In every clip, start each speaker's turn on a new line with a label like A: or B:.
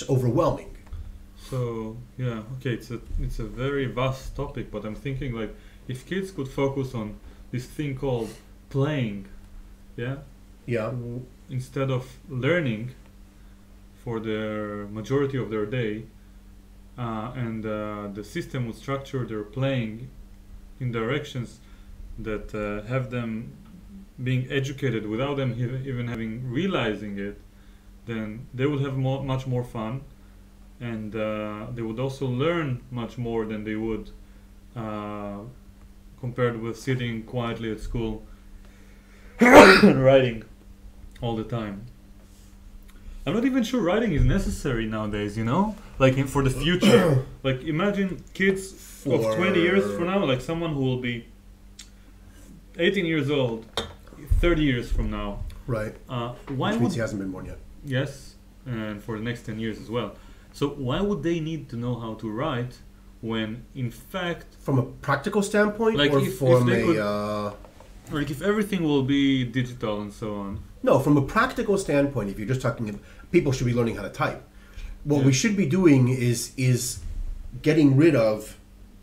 A: overwhelming.
B: So yeah, okay, it's a very vast topic, but I'm thinking like if kids could focus on this thing called playing, yeah,
A: Yeah.
B: instead of learning for the majority of their day, and the system would structure their playing in directions that have them being educated without them even having realizing it, then they would have much more fun, and they would also learn much more than they would uh, compared with sitting quietly at school and writing all the time. I'm not even sure writing is necessary nowadays, you know? Like for the future. Like imagine kids of 20 years from now, like someone who will be 18 years old, 30 years from now.
A: Right.
B: Why
A: Which
B: would
A: means he hasn't been born yet.
B: Yes, and for the next 10 years as well. So why would they need to know how to write when, in fact,
A: From a practical standpoint,
B: like
A: or
B: if
A: from
B: they
A: a
B: could, like if everything will be digital and so on?
A: no, from a practical standpoint, if you're just talking, people should be learning how to type. What
B: Yeah.
A: we should be doing is getting rid of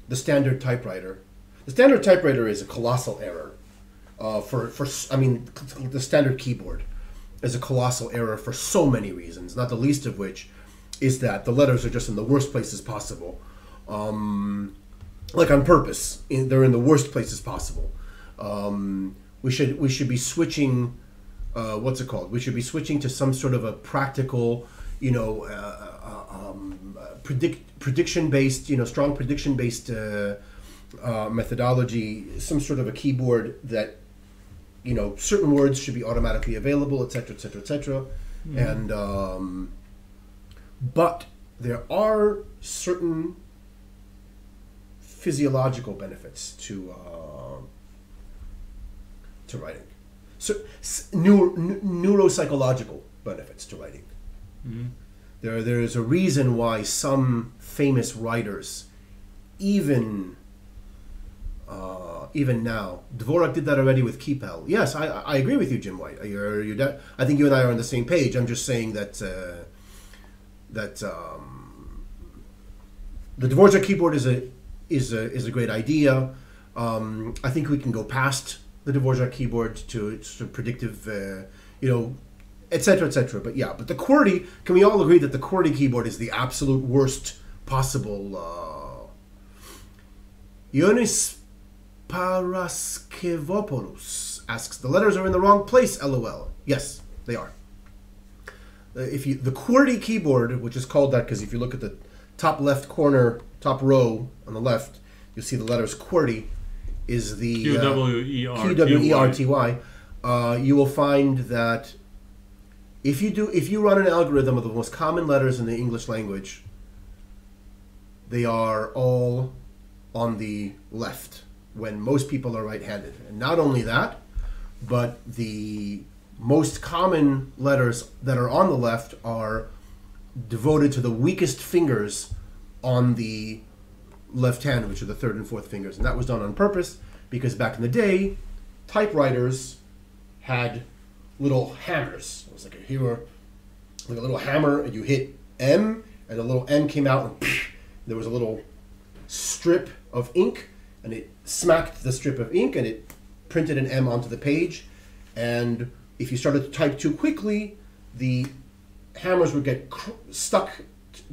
A: the standard typewriter. The standard typewriter is a colossal error. I mean, the standard keyboard is a colossal error for so many reasons. Not the least of which is that the letters are just in the worst places possible, like on purpose. They're in the worst places possible. We should be switching. What's it called? We should be switching to some sort of a practical, prediction based, strong prediction based methodology. Some sort of a keyboard that, certain words should be automatically available, etc., etc., etc. And but there are certain physiological benefits to writing. So neuropsychological benefits to writing.
B: Mm-hmm.
A: There is a reason why some famous writers, even now, Dvorak did that already with Kipel. Yes, I agree with you, Jim White. I think you and I are on the same page. I'm just saying that the Dvorak keyboard is a great idea. I think we can go past the Dvorak keyboard to predictive, etc., etc. But yeah, but the QWERTY, can we all agree that the QWERTY keyboard is the absolute worst possible? Ionis Paraskevopoulos asks, the letters are in the wrong place, LOL. Yes, they are. The QWERTY keyboard, which is called that because if you look at the top left corner, top row on the left, you'll see the letters QWERTY is the QWERTY. You will find that if you run an algorithm of the most common letters in the English language, they are all on the left when most people are right-handed. And not only that, but the most common letters that are on the left are devoted to the weakest fingers on the left hand, which are the third and fourth fingers. And that was done on purpose because back in the day, typewriters had little hammers. It was like like a little hammer, and you hit M, and the little M came out, and there was a little strip of ink, and it smacked the strip of ink, and it printed an M onto the page. And if you started to type too quickly, the hammers would get stuck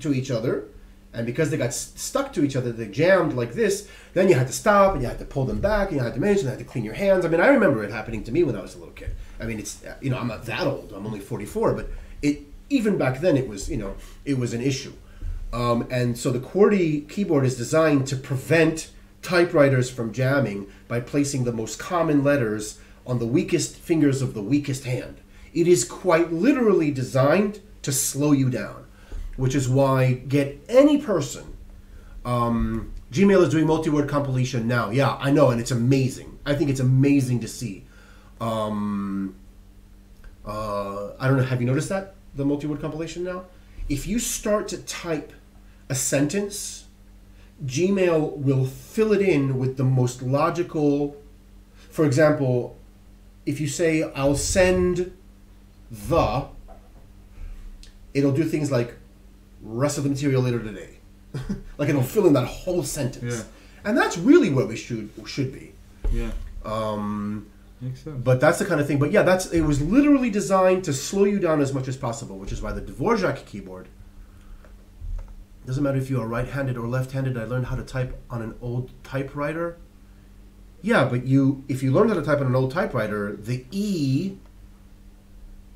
A: to each other. And because they got stuck to each other, they jammed like this. Then you had to stop, and you had to pull them back, and you had to manage, and you had to clean your hands. I mean, I remember it happening to me when I was a little kid. I mean, it's I'm not that old. I'm only 44, but even back then it was it was an issue. And so the QWERTY keyboard is designed to prevent typewriters from jamming by placing the most common letters on the weakest fingers of the weakest hand. It is quite literally designed to slow you down, which is why get any person. Gmail is doing multi-word compilation now. Yeah, I know, and it's amazing. I think it's amazing to see. I don't know, have you noticed that? The multi-word compilation now? If you start to type a sentence, Gmail will fill it in with the most logical. For example, if you say, I'll send it'll do things like rest of the material later today. Like it'll fill in that whole sentence.
B: Yeah.
A: And that's really where we should be.
B: Yeah. Makes sense.
A: But that's the kind of thing. But yeah, it was literally designed to slow you down as much as possible, which is why the Dvorak keyboard, doesn't matter if you are right-handed or left-handed. I learned how to type on an old typewriter. Yeah, but if you learned how to type on an old typewriter, the E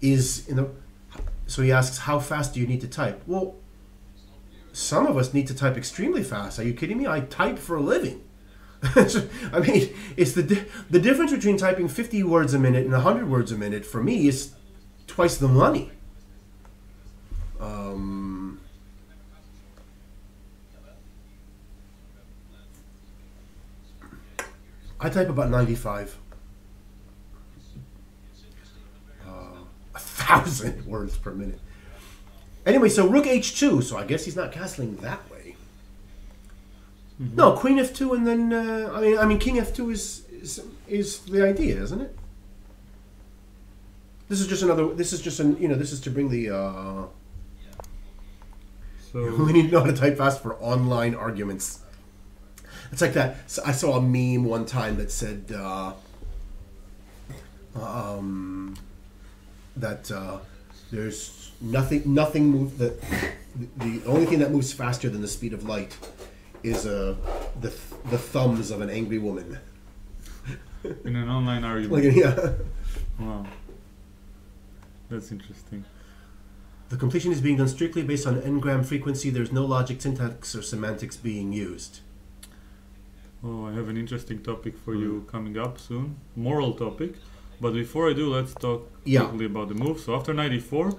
A: is in the... So he asks, how fast do you need to type? Well, some of us need to type extremely fast. Are you kidding me? I type for a living. I mean, it's the difference between typing 50 words a minute and 100 words a minute, for me, is twice the money. I type about 95. 1,000 words per minute. Anyway, so rook h2. So I guess he's not castling that way. Mm-hmm. No, queen f2, and then I mean king f2 is the idea, isn't it? This is just another. This is just this is to bring the.
B: So
A: we need to know how to type fast for online arguments. It's like that. So I saw a meme one time that said that there's nothing move that the only thing that moves faster than the speed of light is the thumbs of an angry woman.
B: In an online argument.
A: Like, yeah.
B: Wow. That's interesting.
A: The completion is being done strictly based on n-gram frequency. There's no logic, syntax, or semantics being used.
B: Oh, I have an interesting topic for you coming up soon. Moral topic. But before I do, let's talk quickly about the move. So after 94,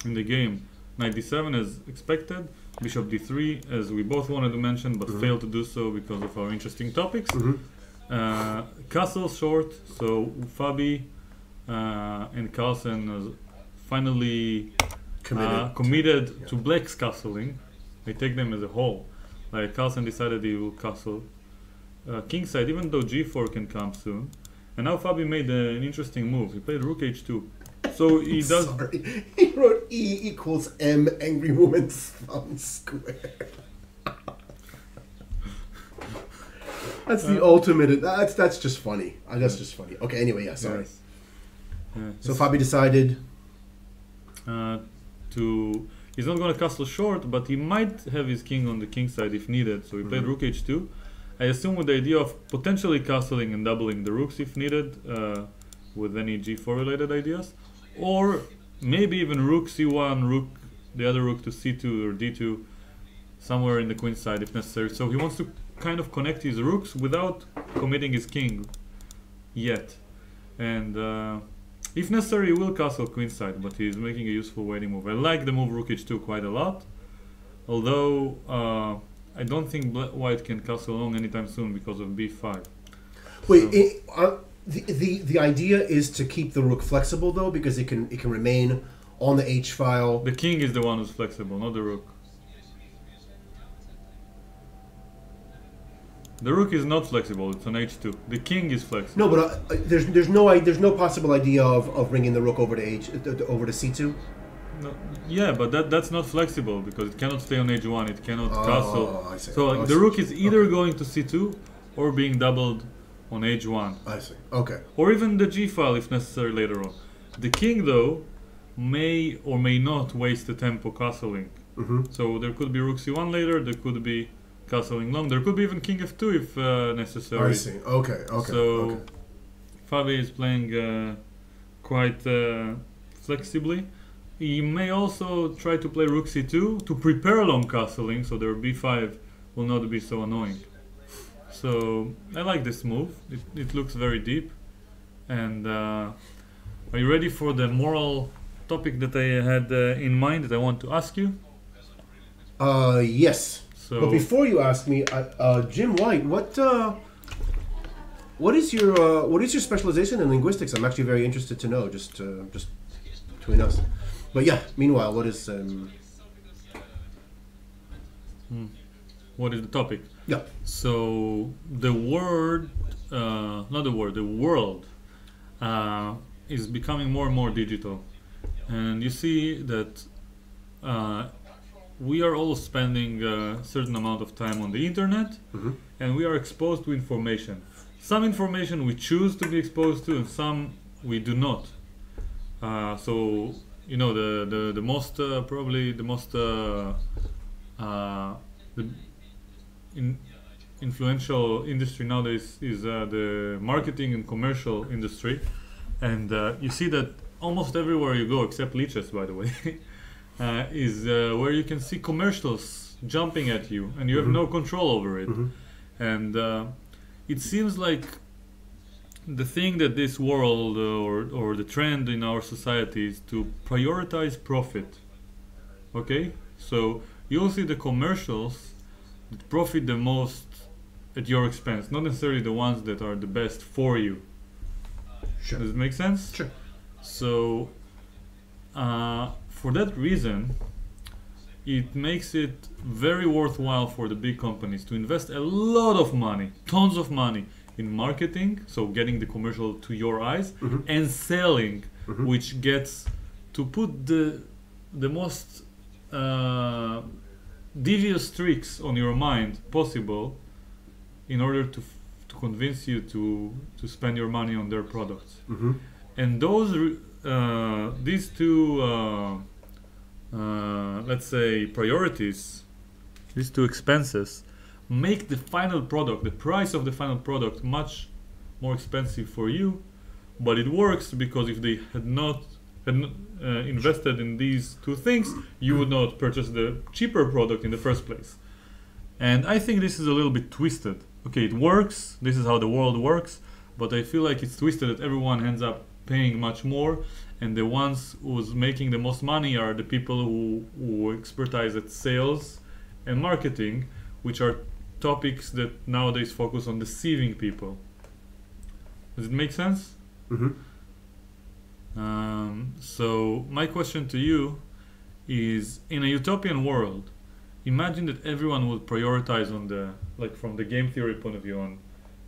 B: in the game, 97 as expected, bishop d3, as we both wanted to mention, but failed to do so because of our interesting topics. Castle short, so Fabi and Carlsen finally committed to black's castling. They take them as a whole. Like Carlsen decided he will castle kingside, even though g4 can come soon. And now Fabi made an interesting move. He played rook h2. So he does.
A: Sorry. He wrote E equals M angry woman's thumb square. That's the ultimate. That's just funny. That's just funny. Okay. Anyway, yeah. Sorry.
B: Yes. Yeah,
A: so Fabi decided
B: to. He's not going to castle short, but he might have his king on the king side if needed. So he played rook h2. I assume with the idea of potentially castling and doubling the rooks if needed, with any g4 related ideas, or maybe even rook c1, the other rook to c2 or d2, somewhere in the queen side if necessary. So he wants to kind of connect his rooks without committing his king yet. And if necessary, he will castle queen side, but he's making a useful waiting move. I like the move rook h2 quite a lot, although I don't think white can castle along anytime soon because of b5.
A: Wait, so the idea is to keep the rook flexible though, because it can remain on the h file.
B: The king is the one who's flexible, not the rook. The rook is not flexible; it's on h2. The king is flexible.
A: No, but there's no possible idea of bringing the rook over to over to c2.
B: No, yeah, but that's not flexible because it cannot stay on h1. It cannot castle.
A: I see.
B: So like, the rook is either going to c2 or being doubled on h1.
A: I see. Okay.
B: Or even the g file if necessary later on. The king though may or may not waste the tempo castling. So there could be rook c1 later. There could be castling long. There could be even king f2 if necessary.
A: I see. Okay.
B: So Fabi is playing quite flexibly. He may also try to play rook c2 to prepare long castling, so their b5 will not be so annoying. So I like this move. It looks very deep. And are you ready for the moral topic that I had in mind that I want to ask you?
A: Yes.
B: So,
A: but before you ask me, Jim White, what is your specialization in linguistics? I'm actually very interested to know, just between us. But yeah, meanwhile, what is
B: what is the topic?
A: Yeah.
B: So the world is becoming more and more digital, and you see that we are all spending a certain amount of time on the internet, and we are exposed to information. Some information we choose to be exposed to, and some we do not. So you know, the most probably the most the influential industry nowadays is the marketing and commercial industry, and you see that almost everywhere you go, except Lichess, by the way, is where you can see commercials jumping at you, and you have no control over it. And it seems like the thing that this world or the trend in our society is to prioritize profit. Okay, so you'll see the commercials that profit the most at your expense, not necessarily the ones that are the best for you.
A: Sure.
B: Does it make sense?
A: Sure.
B: So for that reason, it makes it very worthwhile for the big companies to invest a lot of money, tons of money, in marketing, so getting the commercial to your eyes, and selling, which gets to put the most devious tricks on your mind possible in order to convince you to spend your money on their products. And these two let's say priorities, these two expenses, make the final product, the price of the final product, much more expensive for you. But it works because if they had not invested in these two things, you would not purchase the cheaper product in the first place. And I think this is a little bit twisted. Okay, it works, this is how the world works, but I feel like it's twisted that everyone ends up paying much more, and the ones who's making the most money are the people who expertise at sales and marketing, which are topics that nowadays focus on deceiving people. Does it make sense? So my question to you is, in a utopian world, imagine that everyone would prioritize on the, like from the game theory point of view, on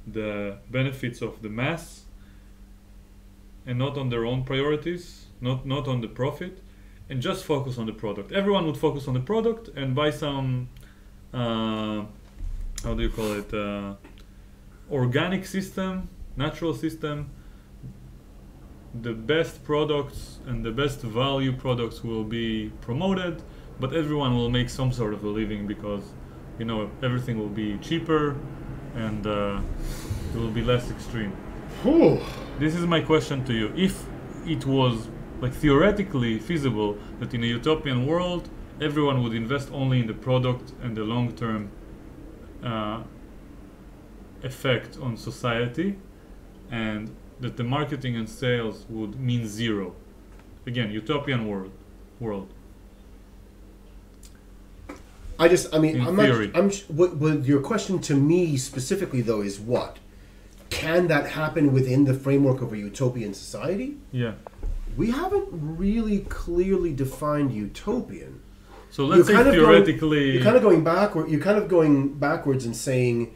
B: the benefits of the mass and not on their own priorities, not on the profit, and just focus on the product. Everyone would focus on the product and buy some how do you call it, organic system, natural system. The best products and the best value products will be promoted, but everyone will make some sort of a living because, you know, everything will be cheaper and it will be less extreme. This is my question to you. If it was like theoretically feasible that in a utopian world everyone would invest only in the product and the long-term effect on society, and that the marketing and sales would mean zero. Again, utopian world.
A: What your question to me specifically though is what? Can that happen within the framework of a utopian society?
B: Yeah.
A: We haven't really clearly defined utopian.
B: So let's say theoretically,
A: you're kind of going backward. You're kind of going backwards and saying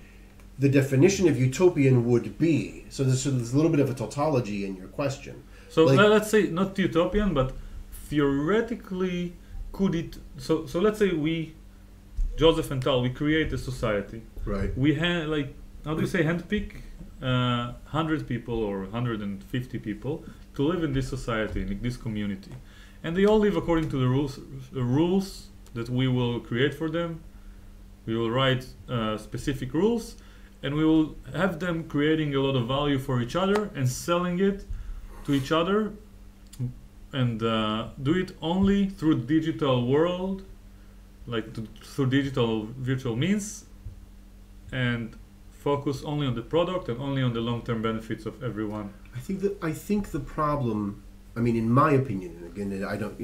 A: the definition of utopian would be. So there's a little bit of a tautology in your question.
B: So let's say not utopian, but theoretically, could it? So let's say we, Joseph and Tal, we create a society.
A: Right.
B: We how do you say, handpick 100 people or 150 people to live in this society, in this community, and they all live according to the rules that we will create for them. We will write specific rules, and we will have them creating a lot of value for each other and selling it to each other, and do it only through digital world, through digital virtual means, and focus only on the product and only on the long-term benefits of everyone.
A: I think the problem, I mean, in my opinion, and again, I don't,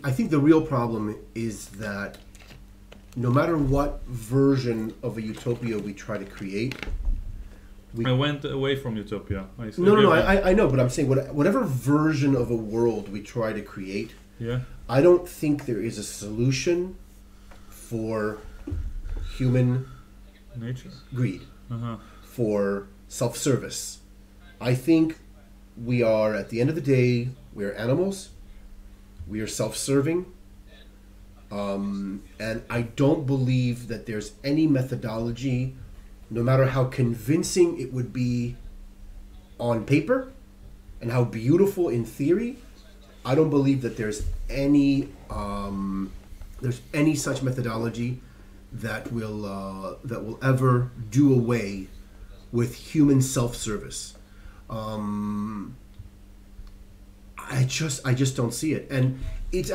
A: I think the real problem is that no matter what version of a utopia we try to create,
B: I went away from utopia.
A: I know, but I'm saying whatever version of a world we try to create, I don't think there is a solution for human
B: nature,
A: greed, for self-service. I think we are, at the end of the day, we're animals. We are self-serving. And I don't believe that there's any methodology, no matter how convincing it would be on paper and how beautiful in theory, I don't believe that there's any such methodology that will ever do away with human self-service. I just don't see it. And it's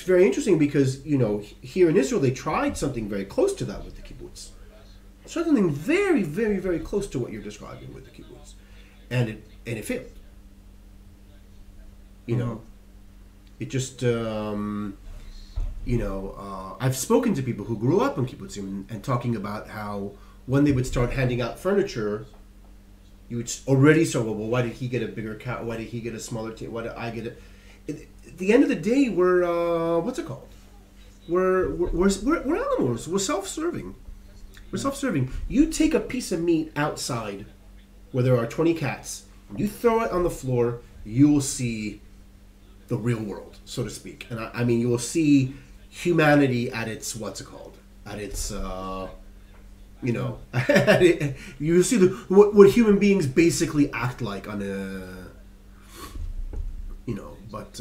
A: very interesting because, you know, here in Israel they tried something very close to that with the kibbutz. Something very, very, very close to what you're describing with the kibbutz, and it failed. You know, it just I've spoken to people who grew up in kibbutzim and talking about how when they would start handing out furniture, you would already start, well, why did he get a bigger cat? Why did he get a smaller team? Why did I get it? At the end of the day, we're what's it called? We're animals. We're self-serving. We're self-serving. You take a piece of meat outside where there are 20 cats, you throw it on the floor, you will see the real world, so to speak. And I mean, you will see humanity at its, what's it called? At its, you know, you see what human beings basically act like on a, you know, but...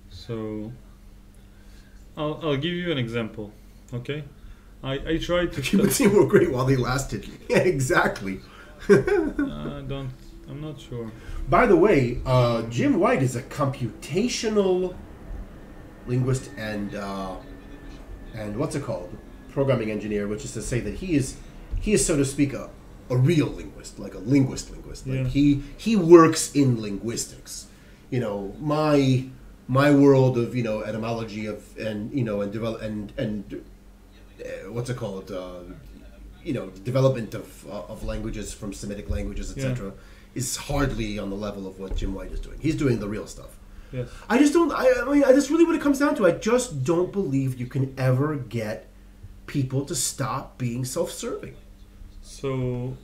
B: So, I'll give you an example, okay? I tried to...
A: Kibbutzim were great while they lasted. Yeah, exactly.
B: I'm not sure.
A: By the way, Jim White is a computational linguist and what's it called? Programming engineer, which is to say that he is so to speak a real linguist, like a linguist. Like he works in linguistics. You know, my world of, you know, etymology of and you know and develop and what's it called? You know, development of languages from Semitic languages, etc. Is hardly on the level of what Jim White is doing. He's doing the real stuff.
B: Yes.
A: I just don't. I mean, that's really what it comes down to. I just don't believe you can ever get people to stop being self-serving.
B: So,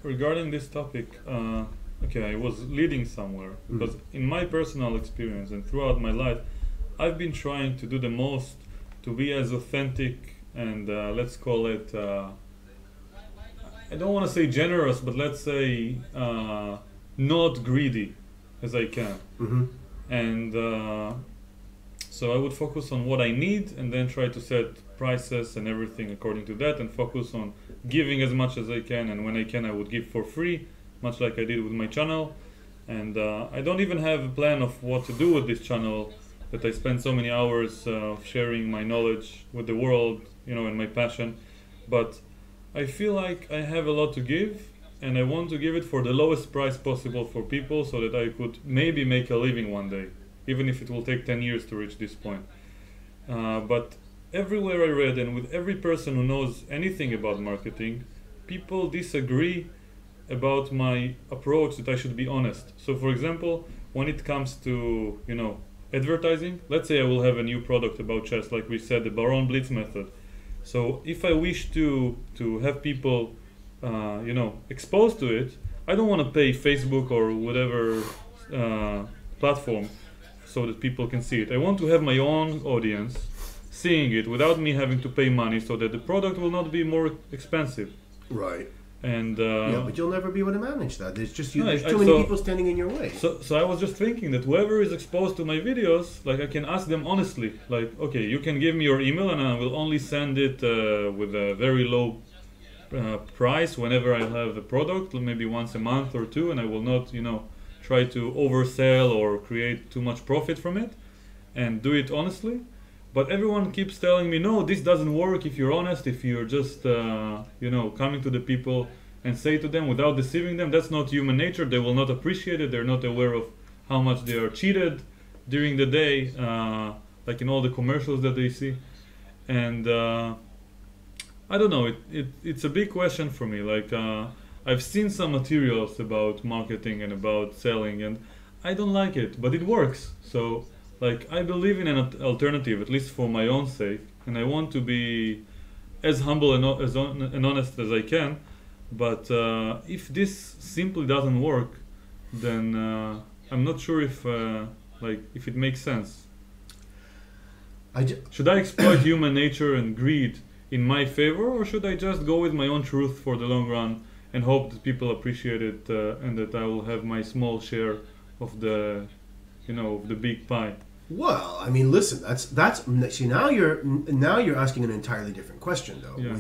B: regarding this topic, okay, I was leading somewhere because in my personal experience and throughout my life, I've been trying to do the most to be as authentic and let's call it. I don't want to say generous, but let's say not greedy as I can.
A: Mm-hmm.
B: And so I would focus on what I need and then try to set prices and everything according to that and focus on giving as much as I can. And when I can, I would give for free, much like I did with my channel. And I don't even have a plan of what to do with this channel that I spend so many hours sharing my knowledge with the world, you know, and my passion. But I feel like I have a lot to give and I want to give it for the lowest price possible for people so that I could maybe make a living one day, even if it will take 10 years to reach this point. But everywhere I read and with every person who knows anything about marketing, people disagree about my approach that I should be honest. So for example, when it comes to, you know, advertising, let's say I will have a new product about chess, like we said, the Baron Blitz method. So if I wish to have people, you know, exposed to it, I don't want to pay Facebook or whatever platform so that people can see it. I want to have my own audience seeing it without me having to pay money so that the product will not be more expensive.
A: Right.
B: And
A: yeah, but you'll never be able to manage that. There's just there's too many people standing in your way.
B: So I was just thinking that whoever is exposed to my videos, like I can ask them honestly, like, okay, you can give me your email and I will only send it with a very low price whenever I have a product, maybe once a month or two, and I will not, you know, try to oversell or create too much profit from it, and do it honestly. But everyone keeps telling me, no, this doesn't work if you're honest, if you're just, you know, coming to the people and say to them without deceiving them. That's not human nature. They will not appreciate it. They're not aware of how much they are cheated during the day, like in all the commercials that they see. And I don't know, it's a big question for me. Like, I've seen some materials about marketing and about selling, and I don't like it, but it works. So, like, I believe in an alternative, at least for my own sake, and I want to be as humble and honest as I can. But if this simply doesn't work, then I'm not sure if if it makes sense.
A: I ju-
B: Should I exploit human nature and greed in my favor, or should I just go with my own truth for the long run and hope that people appreciate it and that I will have my small share of the, of the big pie?
A: Well, I mean, listen. That's see, now you're asking an entirely different question, though,
B: Yeah.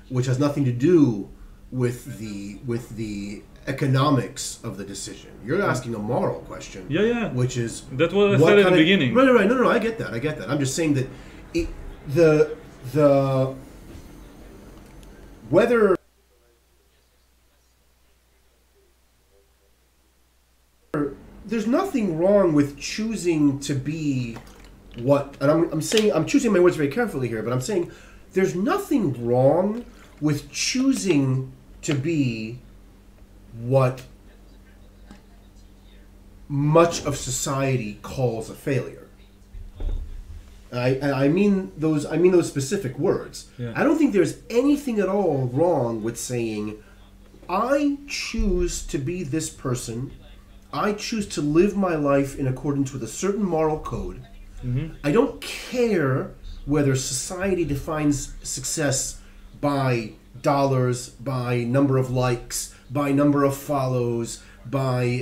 A: which has nothing to do with the economics of the decision. You're asking a moral question.
B: Yeah, yeah.
A: Which is
B: That's what I said at the beginning.
A: Right. No, I get that. I'm just saying that the whether there's nothing wrong with choosing to be what, and I'm saying, I'm choosing my words very carefully here, but I'm saying there's nothing wrong with choosing to be what much of society calls a failure. I mean those specific words.
B: Yeah.
A: I don't think there's anything at all wrong with saying, I choose to be this person. I choose to live my life in accordance with a certain moral code.
B: Mm-hmm.
A: I don't care whether society defines success by dollars, by number of likes, by number of follows, by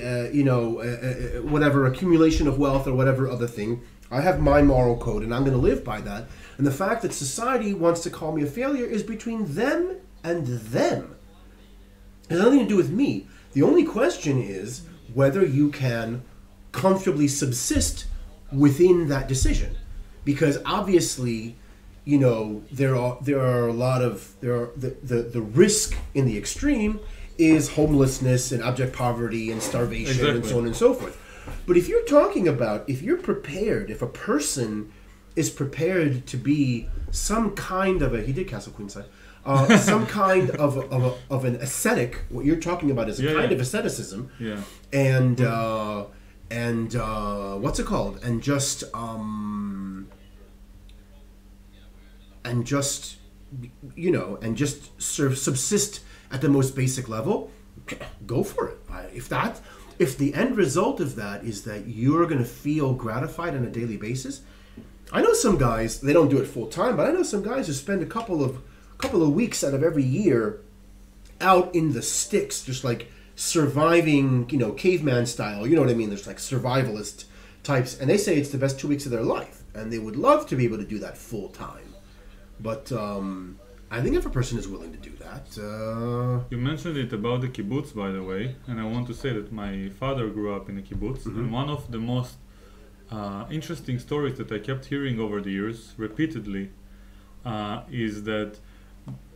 A: whatever accumulation of wealth or whatever other thing. I have my moral code, and I'm going to live by that. And the fact that society wants to call me a failure is between them and them. It has nothing to do with me. The only question is whether you can comfortably subsist within that decision, because obviously, there are a lot of the risk in the extreme is homelessness and abject poverty and starvation and so on and so forth. But if you're talking about, if a person is prepared to be some kind of he did Castle Queenside, some kind of an ascetic, what you're talking about is a kind of asceticism, and what's it called, and just subsist at the most basic level, go for it. If the end result of that is that you're going to feel gratified on a daily basis, I know some guys, they don't do it full time, but I know some guys who spend a couple of weeks out of every year out in the sticks, just like surviving, caveman style. You know what I mean? There's like survivalist types, and they say it's the best 2 weeks of their life, and they would love to be able to do that full time. But I think if a person is willing to do that...
B: You mentioned it about the kibbutz, by the way, and I want to say that my father grew up in a kibbutz, and one of the most interesting stories that I kept hearing over the years, repeatedly, is that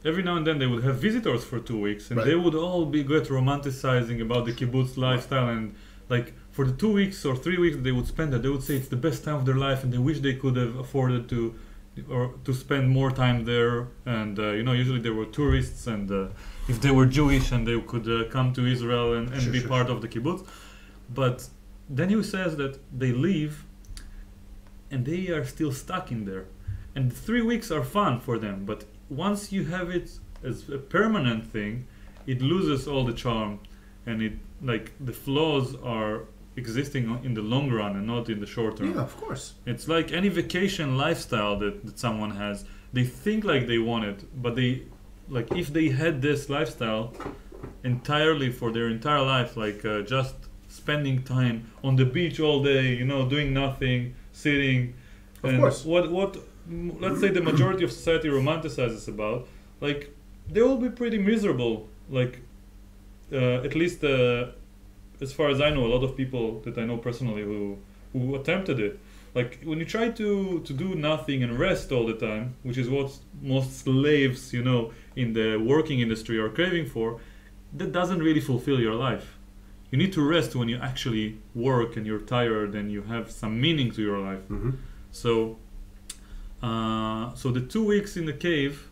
B: every now and then they would have visitors for 2 weeks, and they would all be good romanticizing about the kibbutz lifestyle, and like for the 2 weeks or 3 weeks they would spend that, they would say it's the best time of their life, and they wish they could have afforded to spend more time there. And usually there were tourists, and if they were Jewish, and they could come to Israel and be part of the kibbutz. But then he says that they leave and they are still stuck in there, and the 3 weeks are fun for them, but once you have it as a permanent thing, it loses all the charm, and it, like, the flaws are existing in the long run and not in the short term.
A: Yeah, of course.
B: It's like any vacation lifestyle that someone has. They think like they want it, but they, like, if they had this lifestyle entirely for their entire life, like just spending time on the beach all day, doing nothing, sitting,
A: of course.
B: What let's say the majority of society romanticizes about, like, they will be pretty miserable. Like, at least as far as I know, a lot of people that I know personally who attempted it. Like, when you try to do nothing and rest all the time, which is what most slaves, in the working industry are craving for, that doesn't really fulfill your life. You need to rest when you actually work and you're tired and you have some meaning to your life.
A: Mm-hmm.
B: So the 2 weeks in the cave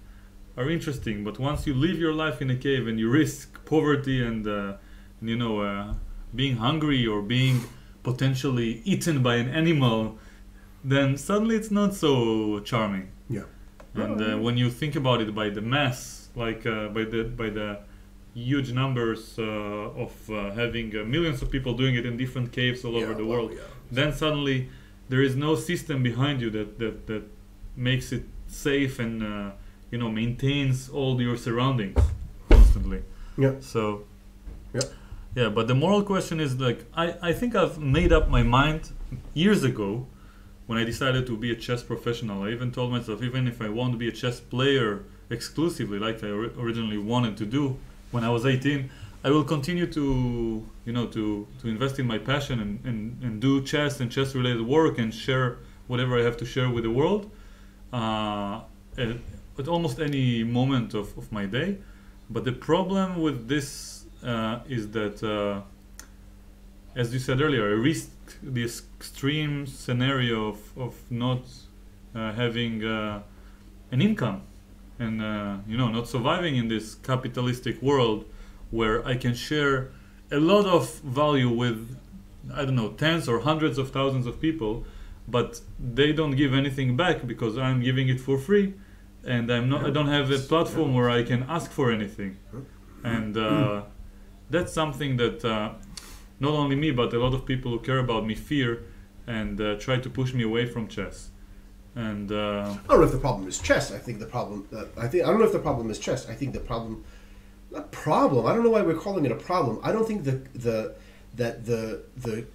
B: are interesting, but once you live your life in a cave and you risk poverty and being hungry or being potentially eaten by an animal, then suddenly it's not so charming.
A: Yeah.
B: And when you think about it by the mass, like by the huge numbers of having millions of people doing it in different caves all over the world, then suddenly there is no system behind you that makes it safe and maintains all your surroundings constantly.
A: Yeah.
B: So.
A: Yeah.
B: Yeah, but the moral question is like I think I've made up my mind years ago when I decided to be a chess professional. I even told myself, even if I want to be a chess player exclusively, like I originally wanted to do when I was 18, I will continue to invest in my passion and do chess and chess related work and share whatever I have to share with the world at almost any moment of my day. But the problem with this is that, as you said earlier, I risked the extreme scenario of not having an income and not surviving in this capitalistic world where I can share a lot of value with, I don't know, tens or hundreds of thousands of people, but they don't give anything back because I'm giving it for free, and I don't have a platform where I can ask for anything, and that's something that not only me but a lot of people who care about me fear and try to push me away from chess. And
A: I don't know if the problem is chess. I think the problem. I don't know if the problem is chess. I think the problem. Not problem. I don't know why we're calling it a problem. I don't think the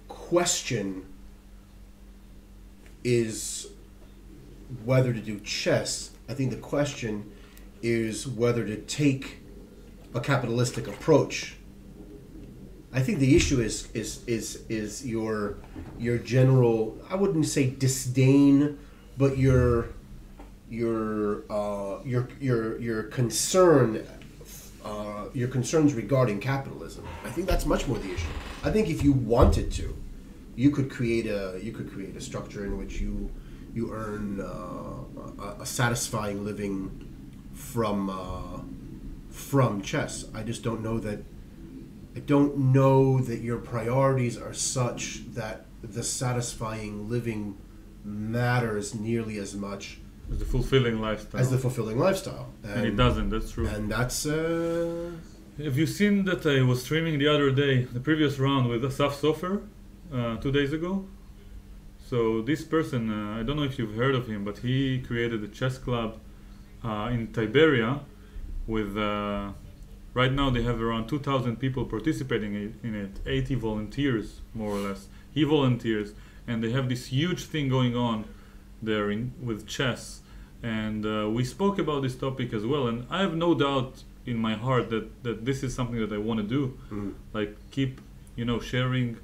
A: question is whether to do chess. I think the question is whether to take a capitalistic approach. I think the issue is your general, I wouldn't say disdain, but your concern, your concerns regarding capitalism. I think that's much more the issue. I think if you wanted to, you could create a structure in which you earn a satisfying living from chess. I just don't know that. I don't know that your priorities are such that the satisfying living matters nearly as much
B: as the fulfilling lifestyle. And it doesn't, that's true.
A: And that's...
B: Have you seen that I was streaming the other day, the previous round with Asaf Sofer, 2 days ago? So this person, I don't know if you've heard of him, but he created a chess club in Tiberia with... right now they have around 2,000 people participating in it, 80 volunteers, more or less. He volunteers, and they have this huge thing going on there with chess. And we spoke about this topic as well, and I have no doubt in my heart that this is something that I want to do. Like keep, sharing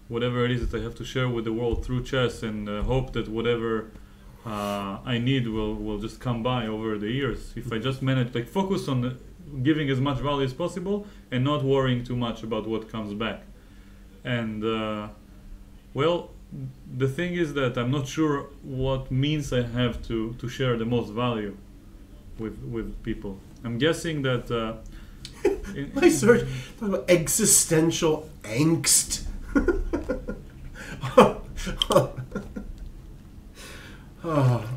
B: whatever it is that I have to share with the world through chess, and hope that whatever I need will just come by over the years. If I just manage, like focus on giving as much value as possible and not worrying too much about what comes back. And the thing is that I'm not sure what means I have to share the most value with people. I'm guessing that
A: my search talking about existential angst.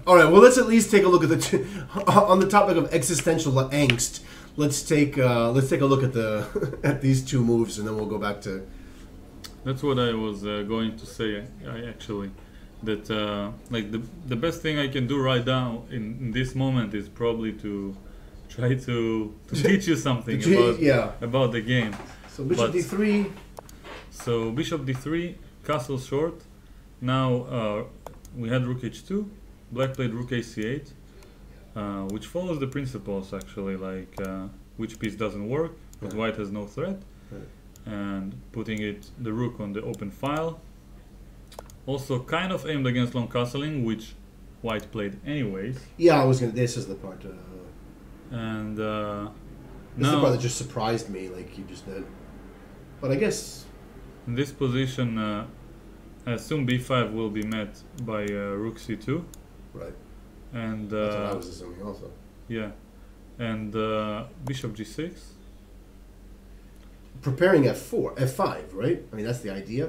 A: All right, well, let's at least take a look at on the topic of existential angst. Let's take a look at at these two moves, and then we'll go back to.
B: That's what I was going to say. Actually, that like the best thing I can do right now in this moment is probably to try to teach you something about the game.
A: So bishop d3.
B: So bishop d3, castle short. Now we had rook h2. Black played rook ac8. Which follows the principles actually, like which piece doesn't work, but white has no threat, and putting the rook on the open file. Also kind of aimed against long castling, which white played anyways.
A: Yeah, I was gonna. This is the part.
B: And
A: this is the part that just surprised me, like you just did. But I guess
B: in this position, I assume b5 will be met by rook c2.
A: Right.
B: And
A: that's what I was assuming also.
B: Yeah, and bishop g6.
A: Preparing f5, right? I mean, that's the idea.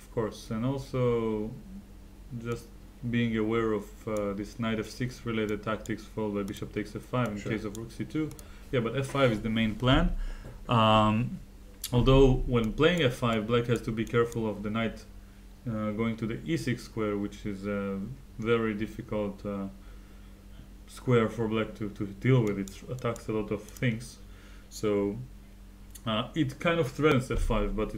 B: Of course, and also just being aware of this knight f6 related tactics followed by bishop takes f5 in case of rook c2. Yeah, but f5 is the main plan. Although when playing f5, black has to be careful of the knight going to the e6 square, which is a very difficult square for black to deal with. It attacks a lot of things. So it kind of threatens f5, but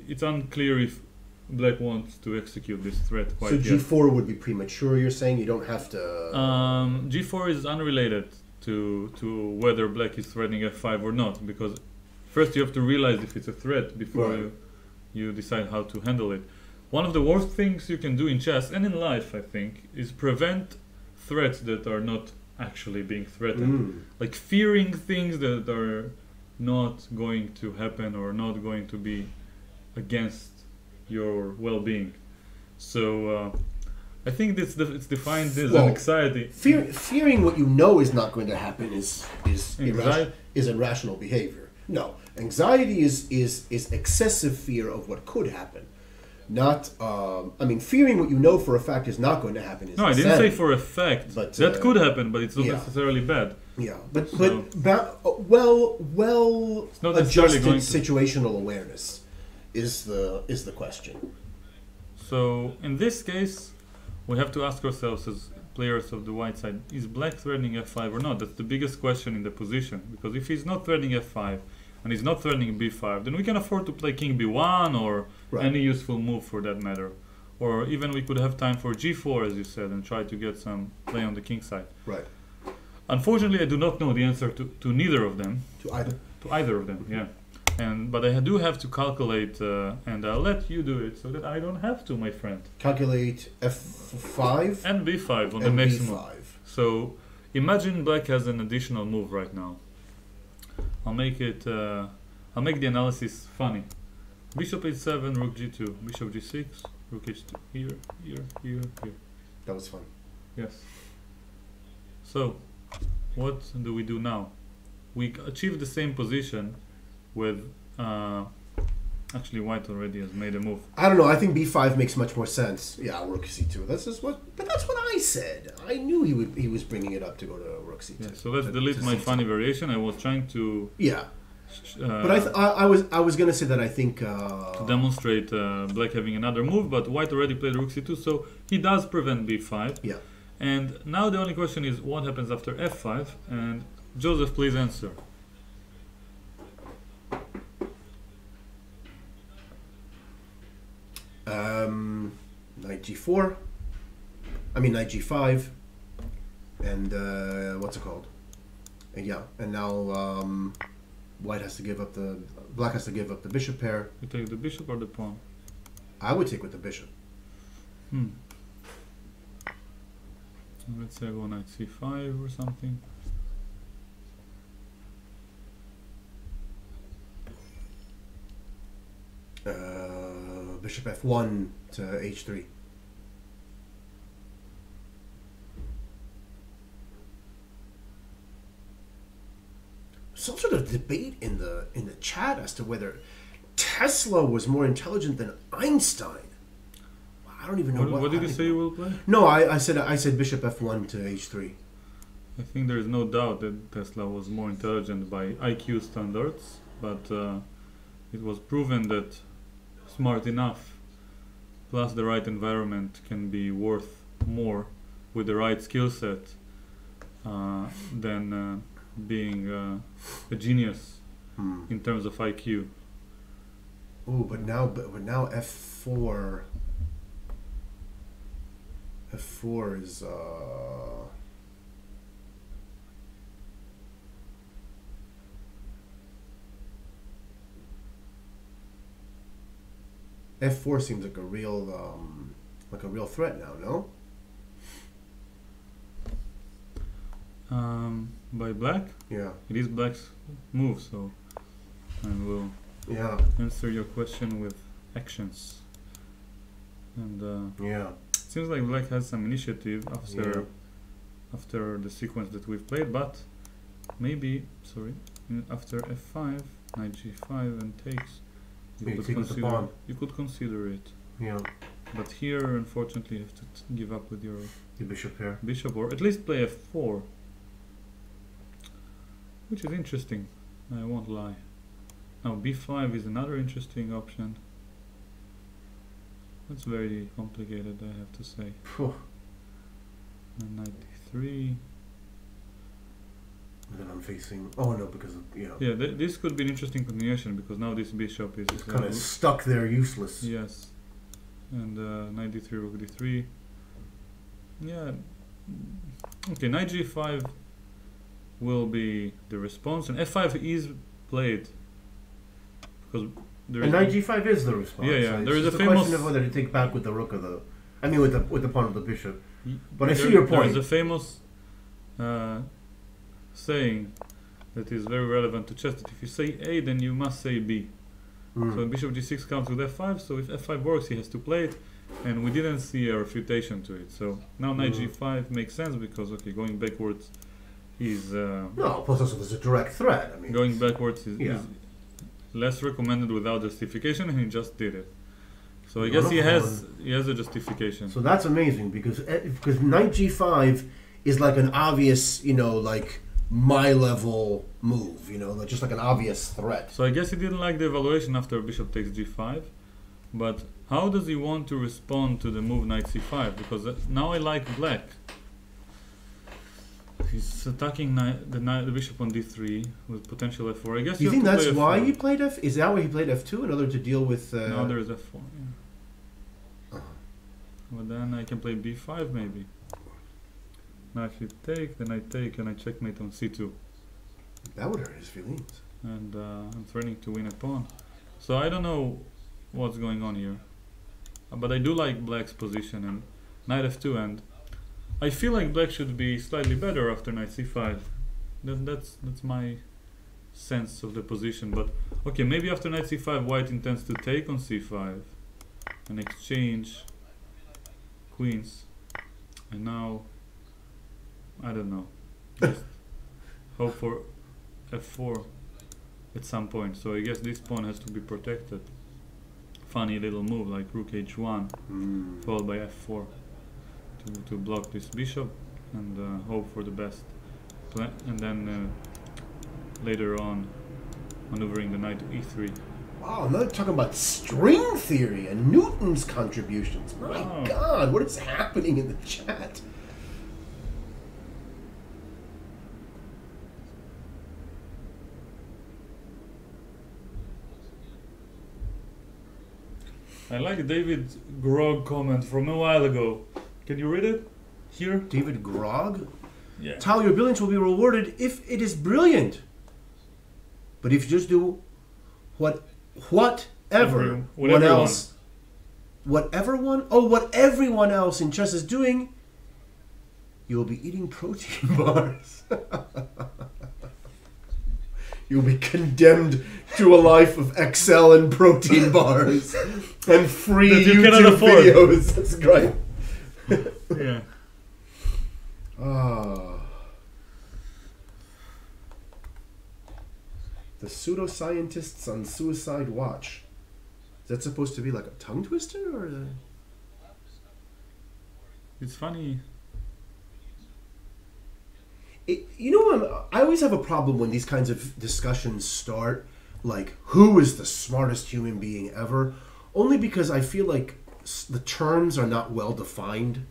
B: it's unclear if black wants to execute this threat quite yet.
A: So g4 would be premature, you're saying? You don't have to...
B: g4 is unrelated to whether black is threatening f5 or not, because first you have to realize if it's a threat before you decide how to handle it. One of the worst things you can do in chess and in life, I think, is prevent threats that are not actually being threatened. Like fearing things that are not going to happen or not going to be against your well-being. So I think it's defined as an anxiety.
A: Fearing what you know is not going to happen is irrational behavior. No, anxiety is excessive fear of what could happen. Not, fearing what you know for a fact is not going to happen. Is
B: no, I didn't say for a fact.
A: But,
B: that could happen, but it's not necessarily bad.
A: Yeah, but adjusted situational awareness is the question.
B: So in this case, we have to ask ourselves as players of the white side: is black threatening f5 or not? That's the biggest question in the position, because if he's not threatening f5 and he's not threatening b5, then we can afford to play king b1 or any useful move for that matter. Or even we could have time for g4, as you said, and try to get some play on the king side.
A: Right.
B: Unfortunately, I do not know the answer to neither of them.
A: To either?
B: To either of them, yeah. But I do have to calculate, and I'll let you do it so that I don't have to, my friend.
A: Calculate f5?
B: And b5 on the next move. So imagine black has an additional move right now. I'll make the analysis funny. Bishop h7, rook g2, bishop g6, rook h2, here.
A: That was fun.
B: Yes. So, what do we do now? We achieve the same position with... actually, white already has made a move.
A: I don't know. I think b5 makes much more sense. Yeah, rook c2. But that's what I said. I knew he was bringing it up to go to rook c2.
B: Yeah, so let's delete my funny variation. I was trying to...
A: Yeah. But I was gonna say that I think
B: to demonstrate black having another move, but white already played rook c2, so he does prevent b5.
A: Yeah.
B: And now the only question is what happens after f5, and Joseph, please answer.
A: Knight g4. Knight g5, and what's it called? And now black has to give up the bishop pair.
B: You take the bishop or the pawn?
A: I would take with the bishop.
B: Let's say I go knight c5 or something.
A: Bishop f1 to h3. Some sort of debate in the chat as to whether Tesla was more intelligent than Einstein. I don't even know
B: what did you say you will play?
A: No, I said bishop f1 to h3.
B: I think there is no doubt that Tesla was more intelligent by IQ standards, but it was proven that smart enough plus the right environment can be worth more with the right skill set than being a genius in terms of IQ.
A: Ooh, but now f4 is f4 seems like a real threat now, no?
B: By black?
A: Yeah.
B: It is black's move, so I will answer your question with actions. And it seems like black has some initiative after the sequence that we've played, but maybe, after f5, knight g5 and takes, you could consider it.
A: Yeah.
B: But here, unfortunately, you have to give up with your
A: bishop here.
B: Bishop, or at least play f4. which is interesting, I won't lie. Now b5 is another interesting option. That's very complicated, I have to say.
A: Phew.
B: And knight d3.
A: And then I'm facing. Oh no, because of,
B: Yeah, this could be an interesting continuation because now this bishop is
A: kind of stuck there, useless.
B: Yes, and knight d3, rook d3. Yeah. Okay, knight g5 will be the response, and f5 is played because there
A: and
B: is
A: knight g5 is the response.
B: Yeah, yeah.
A: So
B: There is a
A: it's
B: famous
A: question of whether to take back with the rook or the. I mean, with the pawn of the bishop. But I
B: there-
A: see your
B: There
A: point.
B: is a famous saying that is very relevant to chess. That if you say A, then you must say B.
A: Mm.
B: So bishop g6 comes with f5. So if f5 works, he has to play it, and we didn't see a refutation to it. So now knight g5 makes sense because going backwards is
A: No, plus also there's a direct threat. I mean,
B: going backwards
A: Yeah.
B: is less recommended without justification, and he just did it. So I
A: No,
B: guess
A: no,
B: he has a justification.
A: so that's amazing because knight g5 is like an obvious, like my level move, like just like an obvious threat.
B: So I guess he didn't like the evaluation after bishop takes g5, but how does he want to respond to the move knight c5? Because now I like black. He's attacking the bishop on d3 with potential f4. I guess
A: Do you
B: have
A: think
B: to
A: that's
B: play
A: why
B: f4.
A: he played f? Is that why he played f2 in order to deal with?
B: Now there is f4. Yeah.
A: Uh-huh.
B: But then I can play b5 maybe. Now if you take, then I take and I checkmate on c2.
A: That would hurt his feelings.
B: And I'm threatening to win a pawn. So I don't know what's going on here. But I do like black's position and knight f2, and I feel like black should be slightly better after knight c5. That's my sense of the position. But okay, maybe after knight c5 white intends to take on c5 and exchange queens. And now I don't know. Just hope for f4 at some point. So I guess this pawn has to be protected. Funny little move like rook h1 followed by f4 to block this bishop and hope for the best. And then later on maneuvering the knight to e3.
A: Wow, now they're talking about string theory and Newton's contributions. My
B: Wow.
A: God, what is happening in the chat?
B: I like David Grog comment from a while ago. Can you read it? Here?
A: David Grog?
B: Yeah.
A: Tal, your brilliance will be rewarded if it is brilliant. But if you just do what everyone else in chess is doing, you will be eating protein bars. You'll be condemned to a life of Excel and protein bars and free
B: That you cannot
A: YouTube
B: afford.
A: videos. That's great.
B: Yeah.
A: The pseudoscientists on Suicide Watch. Is that supposed to be like a tongue twister or?
B: It's funny.
A: I always have a problem when these kinds of discussions start, like, who is the smartest human being ever? Only because I feel like the terms are not well defined.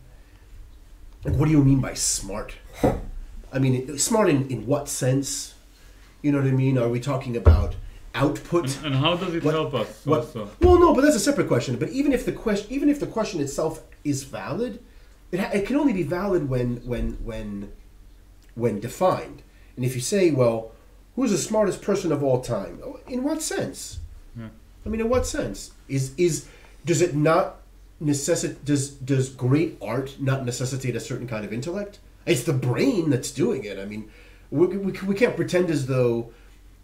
A: Like, what do you mean by smart? I mean, smart in what sense? You know what I mean? Are we talking about output?
B: And how does it help us also?
A: Well, no, but that's a separate question. But even if the question itself is valid, it can only be valid when defined. And if you say, well, who's the smartest person of all time? In what sense?
B: Yeah.
A: I mean, in what sense? Does it not does great art not necessitate a certain kind of intellect? It's the brain that's doing it. I mean, we can't pretend as though,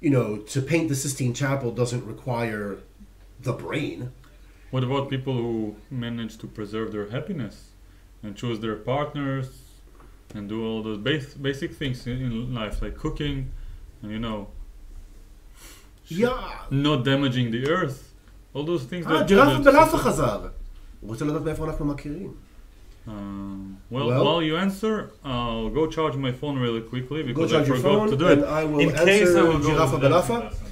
A: to paint the Sistine Chapel doesn't require the brain.
B: What about people who manage to preserve their happiness and choose their partners and do all those basic things in life, like cooking and not damaging the earth, all those things
A: ג'רף חזר. הוא רוצה לדעת מאיפה אנחנו מכירים.
B: Well, while you answer, I'll go charge my phone really quickly because
A: Go
B: I
A: charge your
B: forgot
A: phone,
B: to do
A: and
B: it.
A: I will
B: In
A: answer
B: case I will go
A: Jirafa
B: to the
A: Balafa.
B: lesson.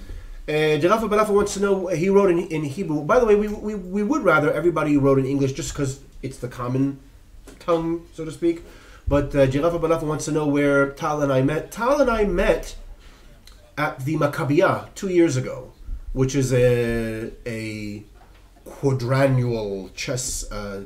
A: Jirafa Balafa wants to know, he wrote in Hebrew. By the way, we would rather everybody wrote in English just because it's the common tongue, so to speak. But Jirafa Balafa wants to know where Tal and I met. Tal and I met at the Maccabiyah 2 years ago, which is a quadrannual chess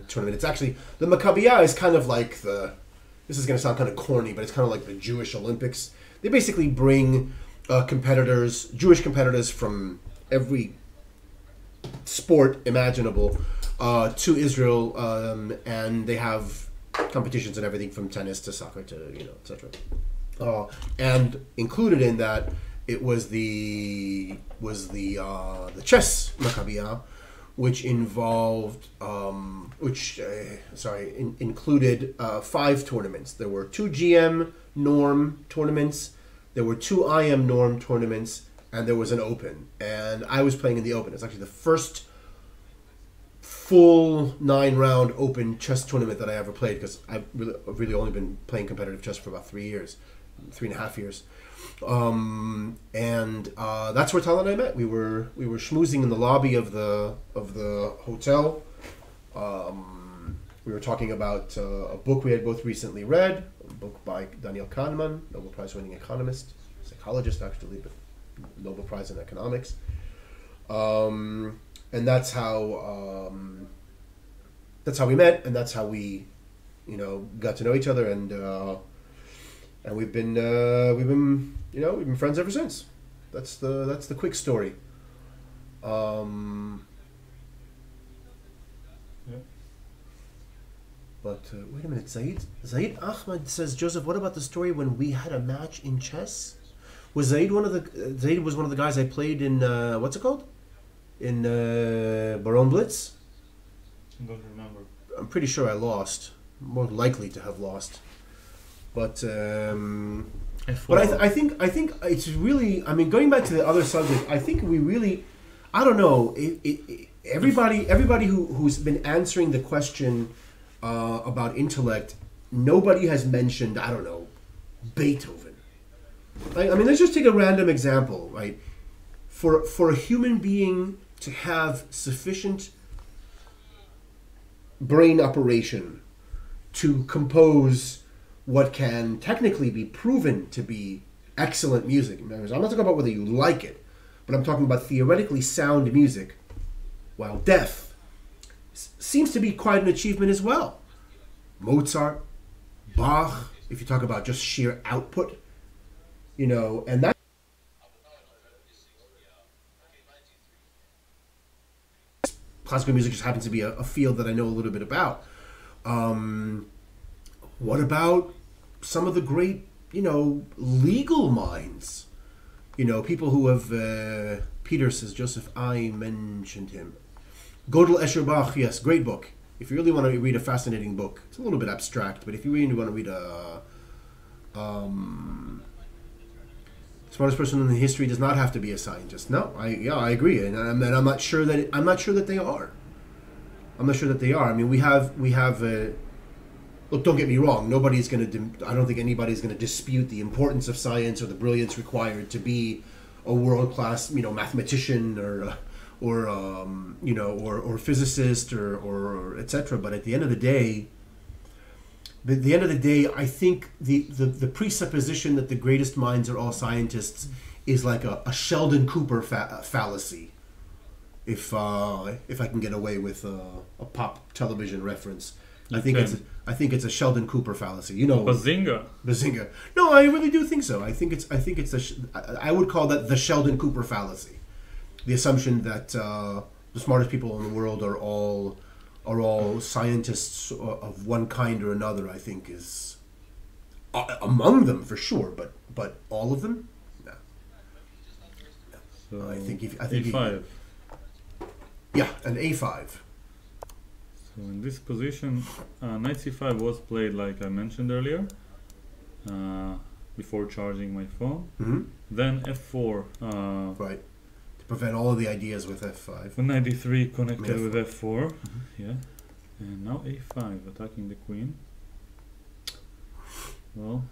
A: tournament. It's actually, the Maccabiyah is kind of like this is going to sound kind of corny, but it's kind of like the Jewish Olympics. They basically bring Jewish competitors from every sport imaginable to Israel, and they have competitions and everything from tennis to soccer to, etc. And included in that, it was the chess Maccabiyah, which involved, included 5 tournaments. There were 2 GM norm tournaments, there were 2 IM norm tournaments, and there was an open. And I was playing in the open. It's actually the first full 9-round open chess tournament that I ever played, because I've really only been playing competitive chess for about 3.5 years. That's where Tal and I met. We were schmoozing in the lobby of the hotel. We were talking about a book we had both recently read, a book by Daniel Kahneman, Nobel Prize winning economist, psychologist actually, but Nobel Prize in economics. And that's how we met, and that's how we got to know each other, and we've been friends ever since. That's the quick story. But wait a minute, Zaid Ahmed says, Joseph, what about the story when we had a match in chess? Was Zaid one of the guys I played in what's it called? In Baron Blitz?
B: I don't remember.
A: I'm pretty sure I lost. More likely to have lost. But I think it's really, going back to the other subject, I think we really, I don't know, everybody who's been answering the question about intellect, nobody has mentioned, I don't know, Beethoven. Let's just take a random example, right? For a human being to have sufficient brain operation to compose what can technically be proven to be excellent music. I'm not talking about whether you like it, but I'm talking about theoretically sound music, while deaf seems to be quite an achievement as well. Mozart, Bach, if you talk about just sheer output, and that classical music just happens to be a field that I know a little bit about. What about some of the great, legal minds? People who have, Peter says, Joseph, I mentioned him. Gödel Escher Bach, yes, great book. If you really want to read a fascinating book, it's a little bit abstract, but if you really want to read smartest person in history does not have to be a scientist. No, I agree, and I'm not sure that they are. I'm not sure that they are. We have. Look, don't get me wrong. Nobody's going to. I don't think anybody's going to dispute the importance of science or the brilliance required to be a world-class, mathematician or physicist or etc. But at the end of the day, I think the presupposition that the greatest minds are all scientists is like a Sheldon Cooper fallacy. If I can get away with a pop television reference, I think it's a Sheldon Cooper fallacy. Bazinga. No, I really do think so. I would call that the Sheldon Cooper fallacy. The assumption that the smartest people in the world are all scientists of one kind or another, I think is among them for sure, but all of them, no.
B: So
A: I think
B: A5.
A: An A5.
B: So in this position, knight c5 was played like I mentioned earlier, before charging my phone.
A: Mm-hmm.
B: Then f4.
A: Right. To prevent all of the ideas with f5.
B: Knight d3 connected
A: F4.
B: with f4. Mm-hmm. Yeah. And now a5, attacking the queen. Well,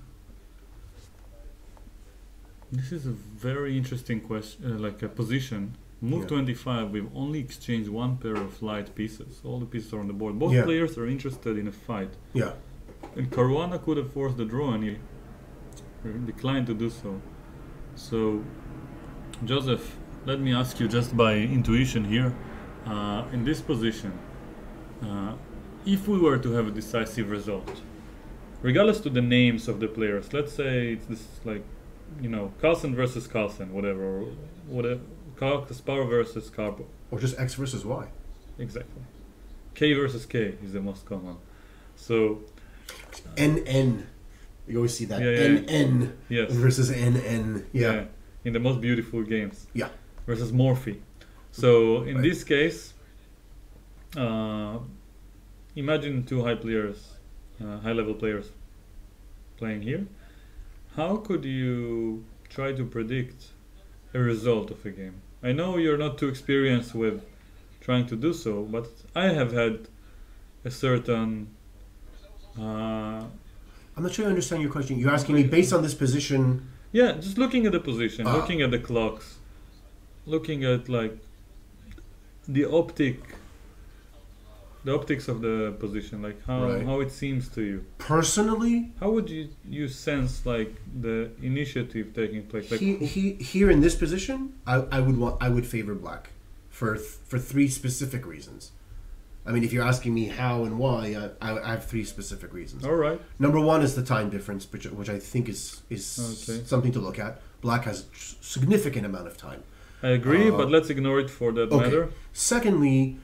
B: this is a very interesting question, like a position. Move
A: Yeah.
B: 25, we've only exchanged one pair of light pieces. All the pieces are on the board. Both
A: Yeah.
B: players are interested in a fight.
A: Yeah.
B: And Caruana could have forced the draw and he declined to do so. So, Joseph, let me ask you just by intuition here, in this position, if we were to have a decisive result, regardless to the names of the players, let's say it's this like, you know, Carlsen versus Carlsen, whatever, or whatever, Kasparov versus Karpov.
A: Or just X versus Y.
B: Exactly. K versus K is the most common. So
A: NN. You always see that.
B: Yeah, yeah.
A: NN
B: yes,
A: versus NN. Yeah.
B: in the most beautiful games.
A: Yeah.
B: Versus Morphy. So in
A: Right.
B: this case, imagine two high-level players playing here. How could you try to predict a result of a game? I know you're not too experienced with trying to do so, but I have had a certain
A: I'm not sure I understand your question. You're asking me based on this position.
B: yeah, just looking at the position,
A: Ah.
B: looking at the clocks, looking at like the optics of the position, like
A: Right.
B: how it seems to you.
A: Personally,
B: How would you sense like the initiative taking place? Like
A: here in this position, I would favor black for three specific reasons. I mean, if you're asking me how and why, I have three specific reasons.
B: all right,
A: Number one is the time difference, which I think is
B: Okay.
A: something to look at. Black has significant amount of time.
B: I agree,
A: Uh,
B: but let's ignore it for that
A: Okay.
B: matter.
A: Secondly,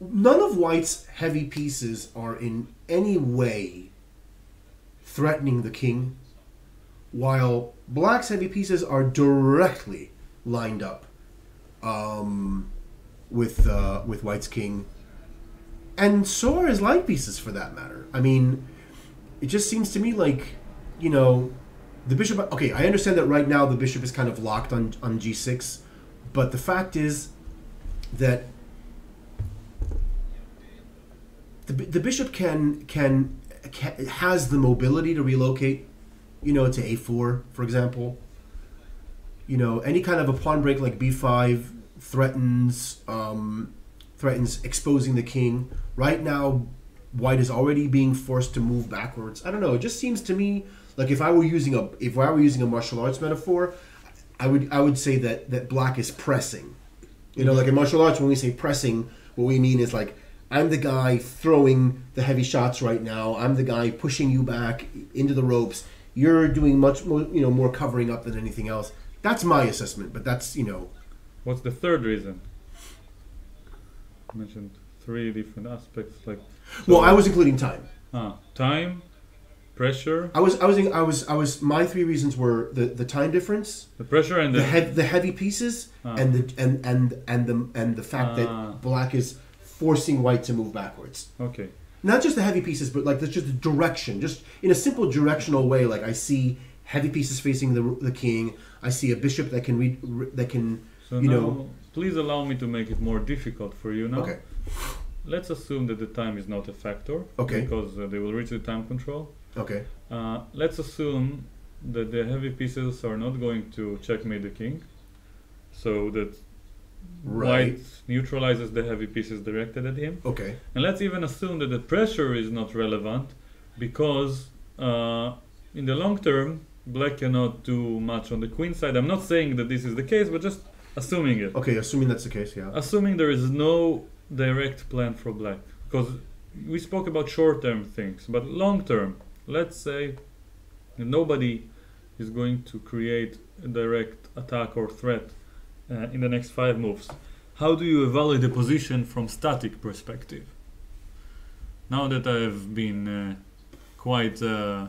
A: none of White's heavy pieces are in any way threatening the king, while Black's heavy pieces are directly lined up with White's king, and so are his light pieces for that matter. I mean, it just seems to me like, you know, the bishop. Okay, I understand that right now the bishop is kind of locked on g6, but the fact is that the bishop can has the mobility to relocate, you know, to a4, for example. You know, any kind of a pawn break like b5 threatens exposing the king. Right now, White is already being forced to move backwards. I don't know. It just seems to me like if I were using a martial arts metaphor, I would say that Black is pressing. You know, like in martial arts, when we say pressing, what we mean is like, I'm the guy throwing the heavy shots right now. I'm the guy pushing you back into the ropes. You're doing much more, you know, more covering up than anything else. That's my assessment, but that's, you know.
B: What's the third reason? You mentioned three different aspects, like.
A: Well, I was including time.
B: Time, pressure.
A: My three reasons were the time difference,
B: The pressure and
A: the heavy pieces, and the fact that Black is forcing White to move backwards.
B: Okay.
A: Not just the heavy pieces, but like just the direction, just in a simple directional way. Like I see heavy pieces facing the king. I see a bishop that can
B: So
A: you
B: now,
A: know.
B: please allow me to make it more difficult for you now.
A: Okay.
B: Let's assume that the time is not a factor.
A: Okay.
B: Because they will reach the time control.
A: Okay.
B: Let's assume that the heavy pieces are not going to checkmate the king, so that
A: Right.
B: White neutralizes the heavy pieces directed at him.
A: Okay.
B: And let's even assume that the pressure is not relevant, because in the long term, Black cannot do much on the queen side. I'm not saying that this is the case, but just assuming it.
A: Okay. Assuming that's the case, yeah.
B: Assuming there is no direct plan for Black, because we spoke about short-term things, but long-term, let's say that nobody is going to create a direct attack or threat in the next 5 moves. How do you evaluate the position from static perspective? Now that I've been quite, I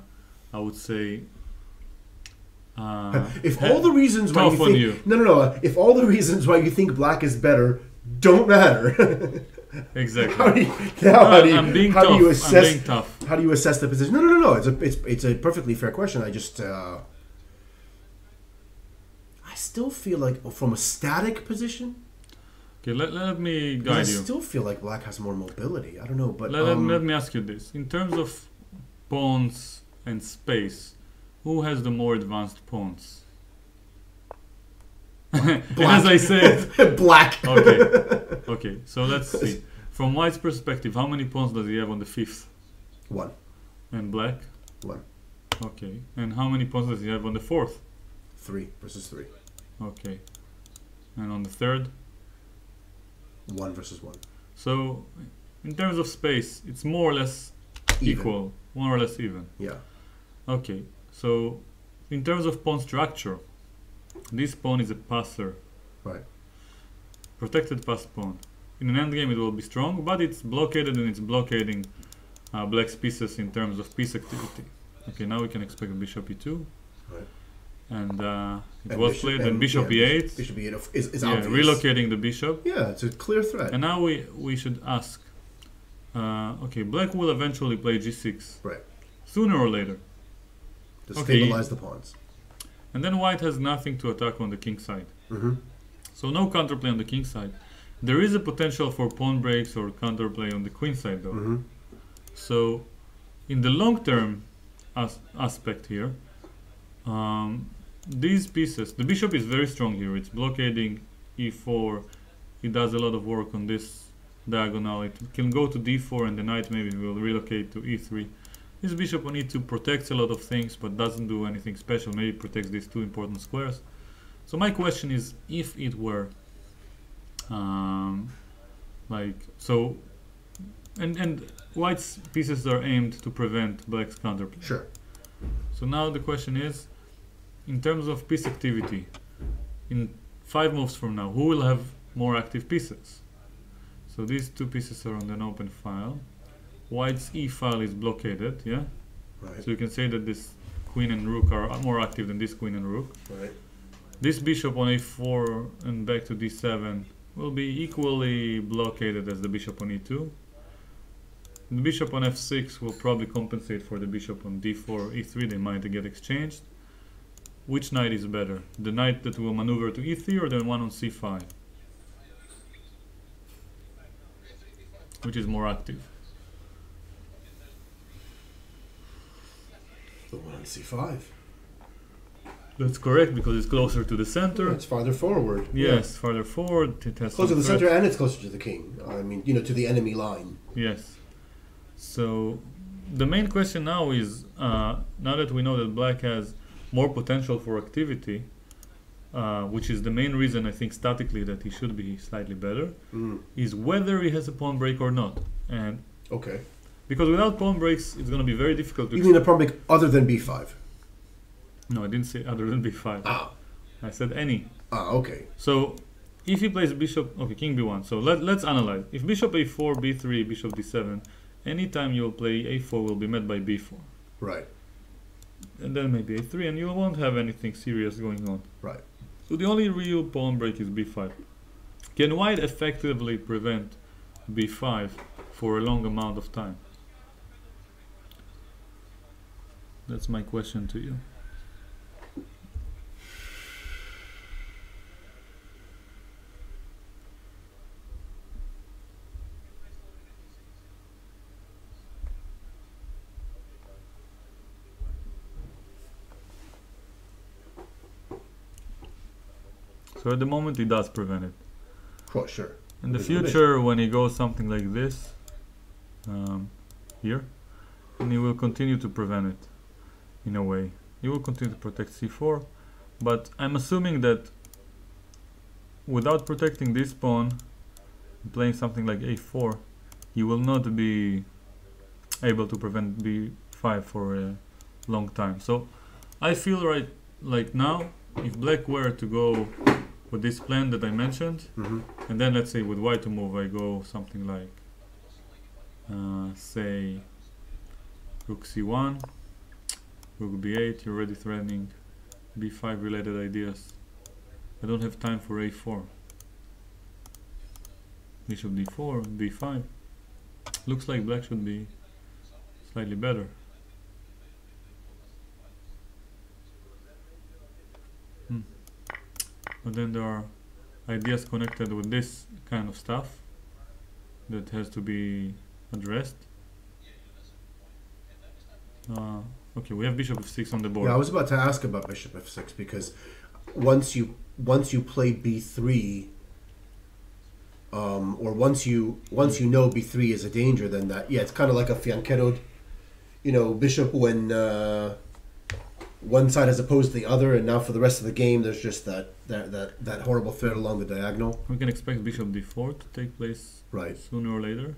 B: would say,
A: If all the reasons why
B: tough
A: you
B: on
A: think
B: you.
A: no, if all the reasons why you think Black is better don't matter.
B: Exactly.
A: I'm
B: being
A: how
B: tough.
A: do you assess
B: I'm being tough.
A: how do you assess the position? No. It's a perfectly fair question. I still feel like, from a static position,
B: Okay, let me
A: I
B: guide you.
A: still feel like black has more mobility. I don't know, but
B: Let me ask you this. In terms of pawns and space, who has the more advanced pawns? As I said.
A: black.
B: Okay, so let's see. From White's perspective, how many pawns does he have on the fifth?
A: 1.
B: And Black?
A: 1.
B: Okay. And how many pawns does he have on the fourth?
A: 3 versus 3.
B: Okay. And on the third?
A: 1 versus 1.
B: So, in terms of space, it's more or less equal. More or less even.
A: Yeah.
B: Okay. So, in terms of pawn structure, this pawn is a passer.
A: Right.
B: Protected passed pawn. In an endgame it will be strong, but it's blockaded and it's blockading black's pieces in terms of piece activity. Okay, now we can expect bishop e2.
A: Right.
B: And it
A: And
B: was
A: bishop-
B: played,
A: and-
B: and bishop
A: yeah,
B: e8.
A: Bishop e8 is
B: Yeah,
A: obvious.
B: relocating the bishop.
A: Yeah, it's a clear threat.
B: And now we should ask, okay, black will eventually play g6.
A: Right.
B: Sooner or later.
A: To
B: Okay.
A: stabilize the pawns.
B: And then white has nothing to attack on the king side.
A: Mm-hmm.
B: So no counterplay on the king side. There is a potential for pawn breaks or counterplay on the queen side though.
A: Mm-hmm.
B: So in the long term aspect here, these pieces, the bishop is very strong here. It's blockading e4. It does a lot of work on this diagonal. It can go to d4 and the knight maybe will relocate to e3. This bishop on e2 protects a lot of things but doesn't do anything special. Maybe it protects these two important squares. So my question is, if it were and white's pieces are aimed to prevent black's counterplay.
A: Sure.
B: So now the question is, in terms of piece activity, in 5 moves from now, who will have more active pieces? So these two pieces are on an open file. White's e file is blockaded, yeah?
A: Right.
B: So you can say that this queen and rook are more active than this queen and rook.
A: Right.
B: This bishop on a4 and back to d7 will be equally blockaded as the bishop on e2. The bishop on f6 will probably compensate for the bishop on d4, e3. They might get exchanged. Which knight is better? The knight that will maneuver to e3 or the one on c5? Which is more active?
A: The one on c5.
B: That's correct, because it's closer to the center.
A: It's farther forward.
B: Yes, farther forward. It has
A: Closer to
B: some
A: the center
B: threat.
A: and it's closer to the king. I mean, to the enemy line.
B: Yes. So the main question now is, now that we know that black has more potential for activity, which is the main reason I think statically that he should be slightly better, is whether he has a pawn break or not. And
A: Okay.
B: because without pawn breaks, it's going to be very difficult to.
A: You mean a pawn break other than b5?
B: No, I didn't say other than b5.
A: Ah.
B: I said any.
A: Ah, okay.
B: So if he plays bishop, okay, king b1. So let's analyze. If bishop a4, b3, bishop d7, anytime you'll play a4 will be met by b4.
A: Right.
B: And then maybe a3, and you won't have anything serious going on.
A: Right.
B: So the only real pawn break is b5. Can white effectively prevent b5 for a long amount of time? That's my question to you. So at the moment he does prevent it.
A: Oh, sure.
B: In the
A: A little bit.
B: future, when he goes something like this, here, and he will continue to prevent it, in a way. He will continue to protect c4, but I'm assuming that without protecting this pawn, playing something like a4, he will not be able to prevent b5 for a long time. So I feel like now, if black were to go with this plan that I mentioned, and then let's say with white to move, I go something like, say, rook c1, rook b8, you're already threatening b5 related ideas. I don't have time for a4. Bishop d4, b5. Looks like black should be slightly better. but then there are ideas connected with this kind of stuff that has to be addressed. Okay, we have bishop f6 on the board.
A: Yeah, I was about to ask about bishop f6 because once you play b3, or once you know b3 is a danger, then it's kind of like a fianchettoed, bishop when one side is opposed to the other, and now for the rest of the game, there's just that horrible threat along the diagonal.
B: We can expect bishop d4 to take place sooner or later,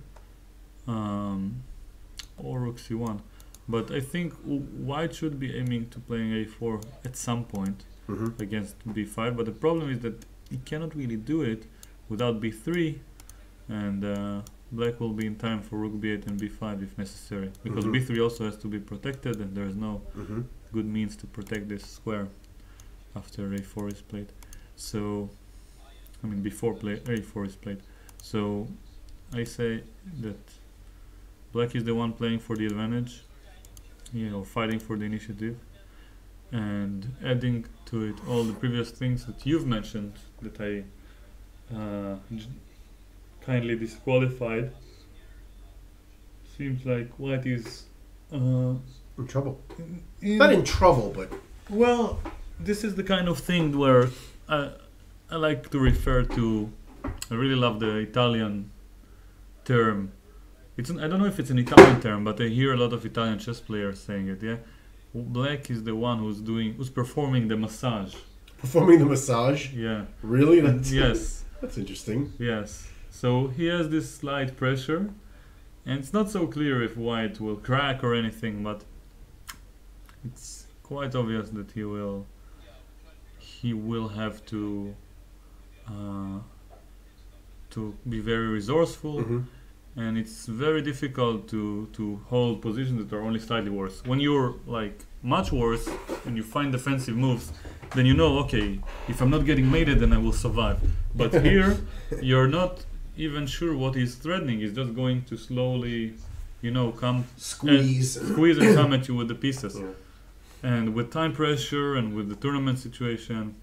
B: or rook c1. But I think white should be aiming to playing a4 at some point against b5. But the problem is that he cannot really do it without b3, and black will be in time for rook b8 and b5 if necessary, because b3 also has to be protected, and there is no good means to protect this square after a4 is played. So, I mean, before a4 is played. So, I say that black is the one playing for the advantage, fighting for the initiative, and adding to it all the previous things that you've mentioned that I kindly disqualified. Seems like white is
A: in trouble. Not in trouble, but
B: well, this is the kind of thing where I like to refer to. I really love the Italian term. I don't know if it's an Italian term, but I hear a lot of Italian chess players saying it. Yeah, black is the one who's performing the massage.
A: Performing the massage?
B: Yeah.
A: Really?
B: Yes.
A: That's interesting.
B: Yes. So he has this slight pressure, and it's not so clear if white will crack or anything, but it's quite obvious that he will have to be very resourceful, and it's very difficult to hold positions that are only slightly worse. When you're like much worse and you find defensive moves, then okay, if I'm not getting mated, then I will survive. But here, you're not even sure what he's threatening. He's just going to slowly, come
A: squeeze
B: and come at you with the pieces. Yeah. And with time pressure and with the tournament situation,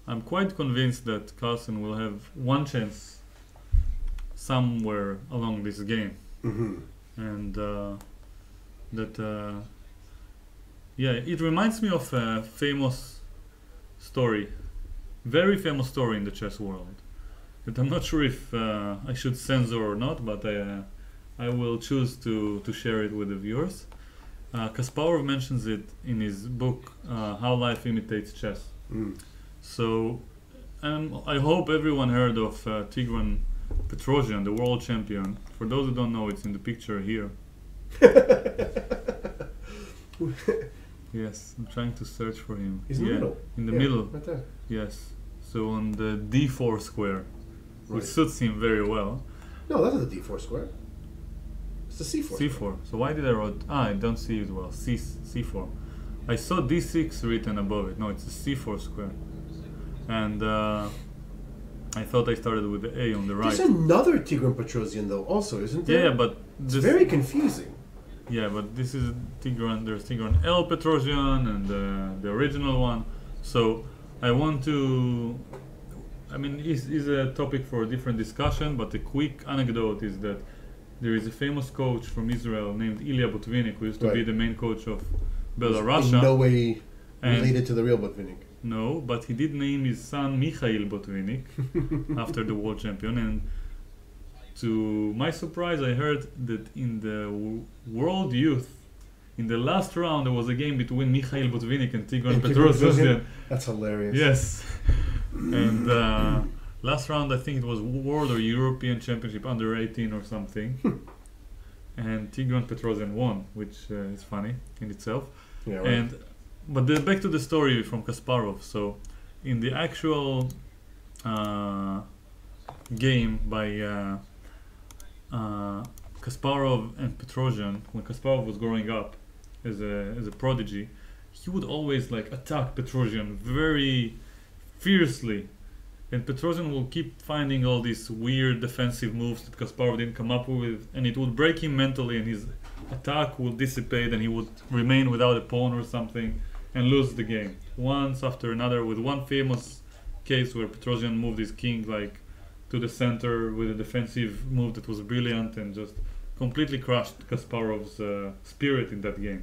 B: I'm quite convinced that Carlsen will have one chance somewhere along this game, and it reminds me of a famous story, very famous story in the chess world, that I'm not sure if I should censor or not, but I will choose to share it with the viewers. Kasparov mentions it in his book How Life Imitates Chess. So I hope everyone heard of Tigran Petrosian, the world champion. For those who don't know, it's in the picture here. Yes, I'm trying to search for him.
A: He's in the middle.
B: In the middle.
A: Right there.
B: Yes. So on the d4 square, which suits him very well.
A: No, that's not the d4 square. It's the c4
B: c4.
A: square.
B: So why did I write... I don't see it well. c4. I saw d6 written above it. No, it's the c4 square. And I thought I started with the A on the right.
A: There's another Tigran Petrosian though, also, isn't there?
B: Yeah, but
A: it's very confusing.
B: Yeah, but this is Tigran. There's Tigran L Petrosian and the original one. So I want to. I mean, is a topic for a different discussion. But a quick anecdote is that there is a famous coach from Israel named Ilya Botvinnik, who used to be the main coach of Belarussia.
A: In no way related to the real Botvinnik.
B: No, but he did name his son Mikhail Botvinnik after the world champion. And to my surprise, I heard that in the World Youth, in the last round, there was a game between Mikhail Botvinnik and Tigran Petrosian.
A: That's hilarious.
B: Yes. And last round, I think it was World or European Championship under 18 or something. And Tigran Petrosian won, which is funny in itself.
A: Yeah, right.
B: But back to the story from Kasparov. So, in the actual game by Kasparov and Petrosian, when Kasparov was growing up as a prodigy, he would always attack Petrosian very fiercely, and Petrosian will keep finding all these weird defensive moves that Kasparov didn't come up with, and it would break him mentally, and his attack would dissipate, and he would remain without a pawn or something. and lose the game once after another. With one famous case where Petrosian moved his king like to the center with a defensive move that was brilliant and just completely crushed Kasparov's spirit in that game.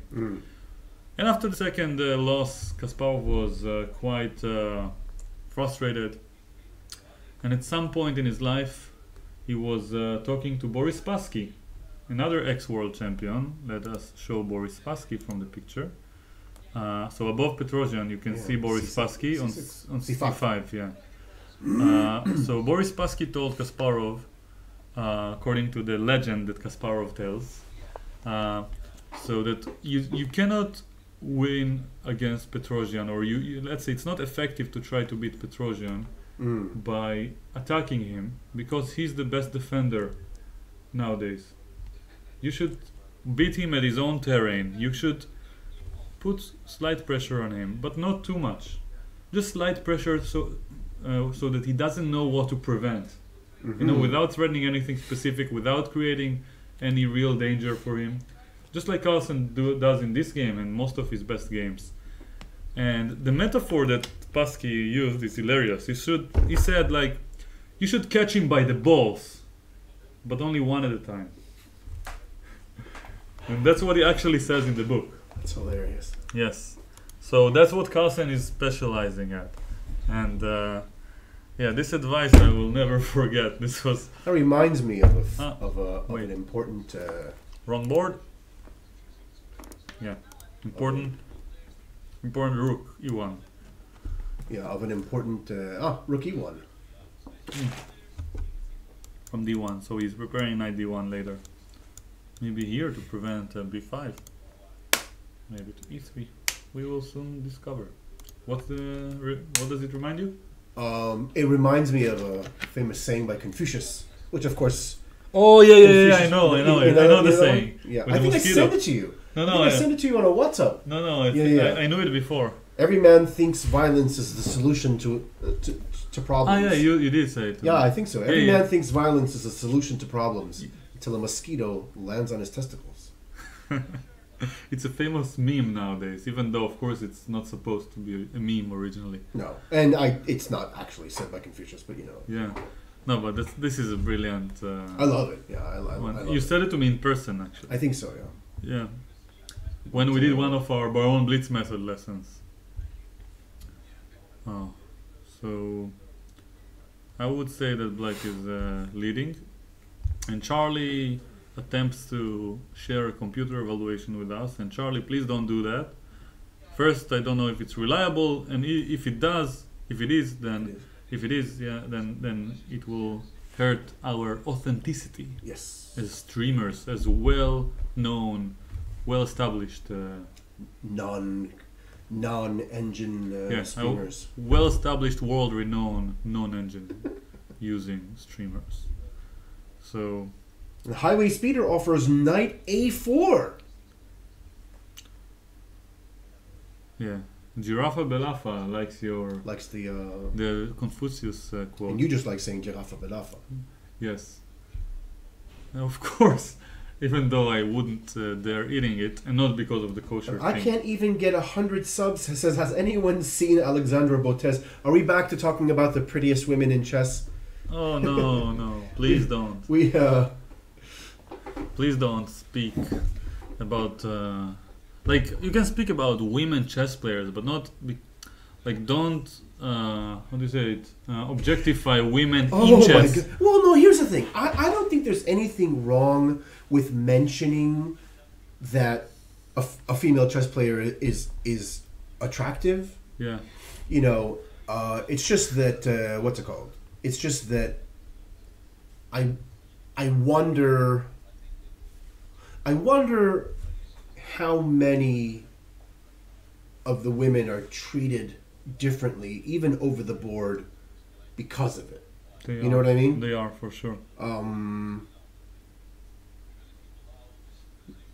B: And after the second loss, Kasparov was quite frustrated. And at some point in his life, he was talking to Boris Spassky, another ex-world champion. Let us show Boris Spassky from the picture. So above Petrosian, you can see Boris Spassky on C5. Yeah. So Boris Spassky told Kasparov, according to the legend that Kasparov tells, so that you cannot win against Petrosian, or you let's say it's not effective to try to beat Petrosian by attacking him, because he's the best defender nowadays. You should beat him at his own terrain. You should put slight pressure on him, but not too much. Just slight pressure, so that he doesn't know what to prevent. You know, without threatening anything specific, without creating any real danger for him. Just like Carlsen does in this game and most of his best games. And the metaphor that Spassky used is hilarious. He said, like, you should catch him by the balls, but only one at a time. And that's what he actually says in the book.
A: That's hilarious.
B: Yes. So that's what Carlsen is specializing at. And yeah, this advice I will never forget. This was...
A: That reminds me of an important...
B: Wrong board? Yeah. Important rook, E1.
A: Yeah, of an important... rook E1.
B: From D1, so he's preparing knight D1 later. Maybe here to prevent B5. Maybe to E3. We will soon discover. What does it remind you?
A: It reminds me of a famous saying by Confucius, which of course...
B: Oh yeah, I know the saying.
A: Yeah, I think I sent it to you. I sent it to you on a WhatsApp.
B: No, I knew it before.
A: Every man thinks violence is the solution to problems.
B: Ah, yeah, you did say it.
A: Yeah, I think so. Every man thinks violence is a solution to problems until a mosquito lands on his testicles.
B: It's a famous meme nowadays, even though, of course, it's not supposed to be a meme originally.
A: No, and it's not actually said by Confucius, but you know.
B: Yeah. No, but this is a brilliant...
A: I love it. Yeah, I love
B: you
A: it.
B: said it to me in person, actually.
A: I think so, yeah.
B: Yeah. When we did one of our Baron Blitz method lessons. Oh. So... I would say that black is leading. And Charlie attempts to share a computer evaluation with us. And Charlie, please don't do that. First, I don't know if it's reliable. And if it is, then... If it is, then it will hurt our authenticity.
A: Yes.
B: As streamers, as well-known, well-established
A: non-engine streamers.
B: Well-established, world-renowned non-engine using streamers. So
A: the Highway Speeder offers knight A4. Yeah.
B: Giraffa Belafa likes the Confucius quote.
A: And you just like saying Giraffa Belafa. Yes.
B: Of course. Even though I wouldn't dare eating it, and not because of the kosher
A: I
B: thing.
A: Can't even get 100 subs. It says, has anyone seen Alexandra Botez? Are we back to talking about the prettiest women in chess?
B: Oh no, please don't. Please don't speak about... like, you can speak about women chess players, but not... don't... how do you say it? Objectify women in chess. My God.
A: Well, no, here's the thing. I don't think there's anything wrong with mentioning that a female chess player is attractive.
B: Yeah.
A: You know, it's just that... what's it called? It's just that I wonder how many of the women are treated differently, even over the board, because of it. You know what I mean?
B: They are, for sure.
A: And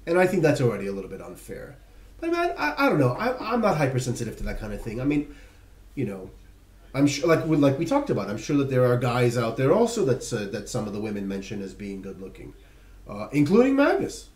A: I think that's already a little bit unfair. But man, I don't know. I'm not hypersensitive to that kind of thing. I mean, you know, I'm sure, like we talked about, I'm sure that there are guys out there also that some of the women mention as being good looking, including Magnus.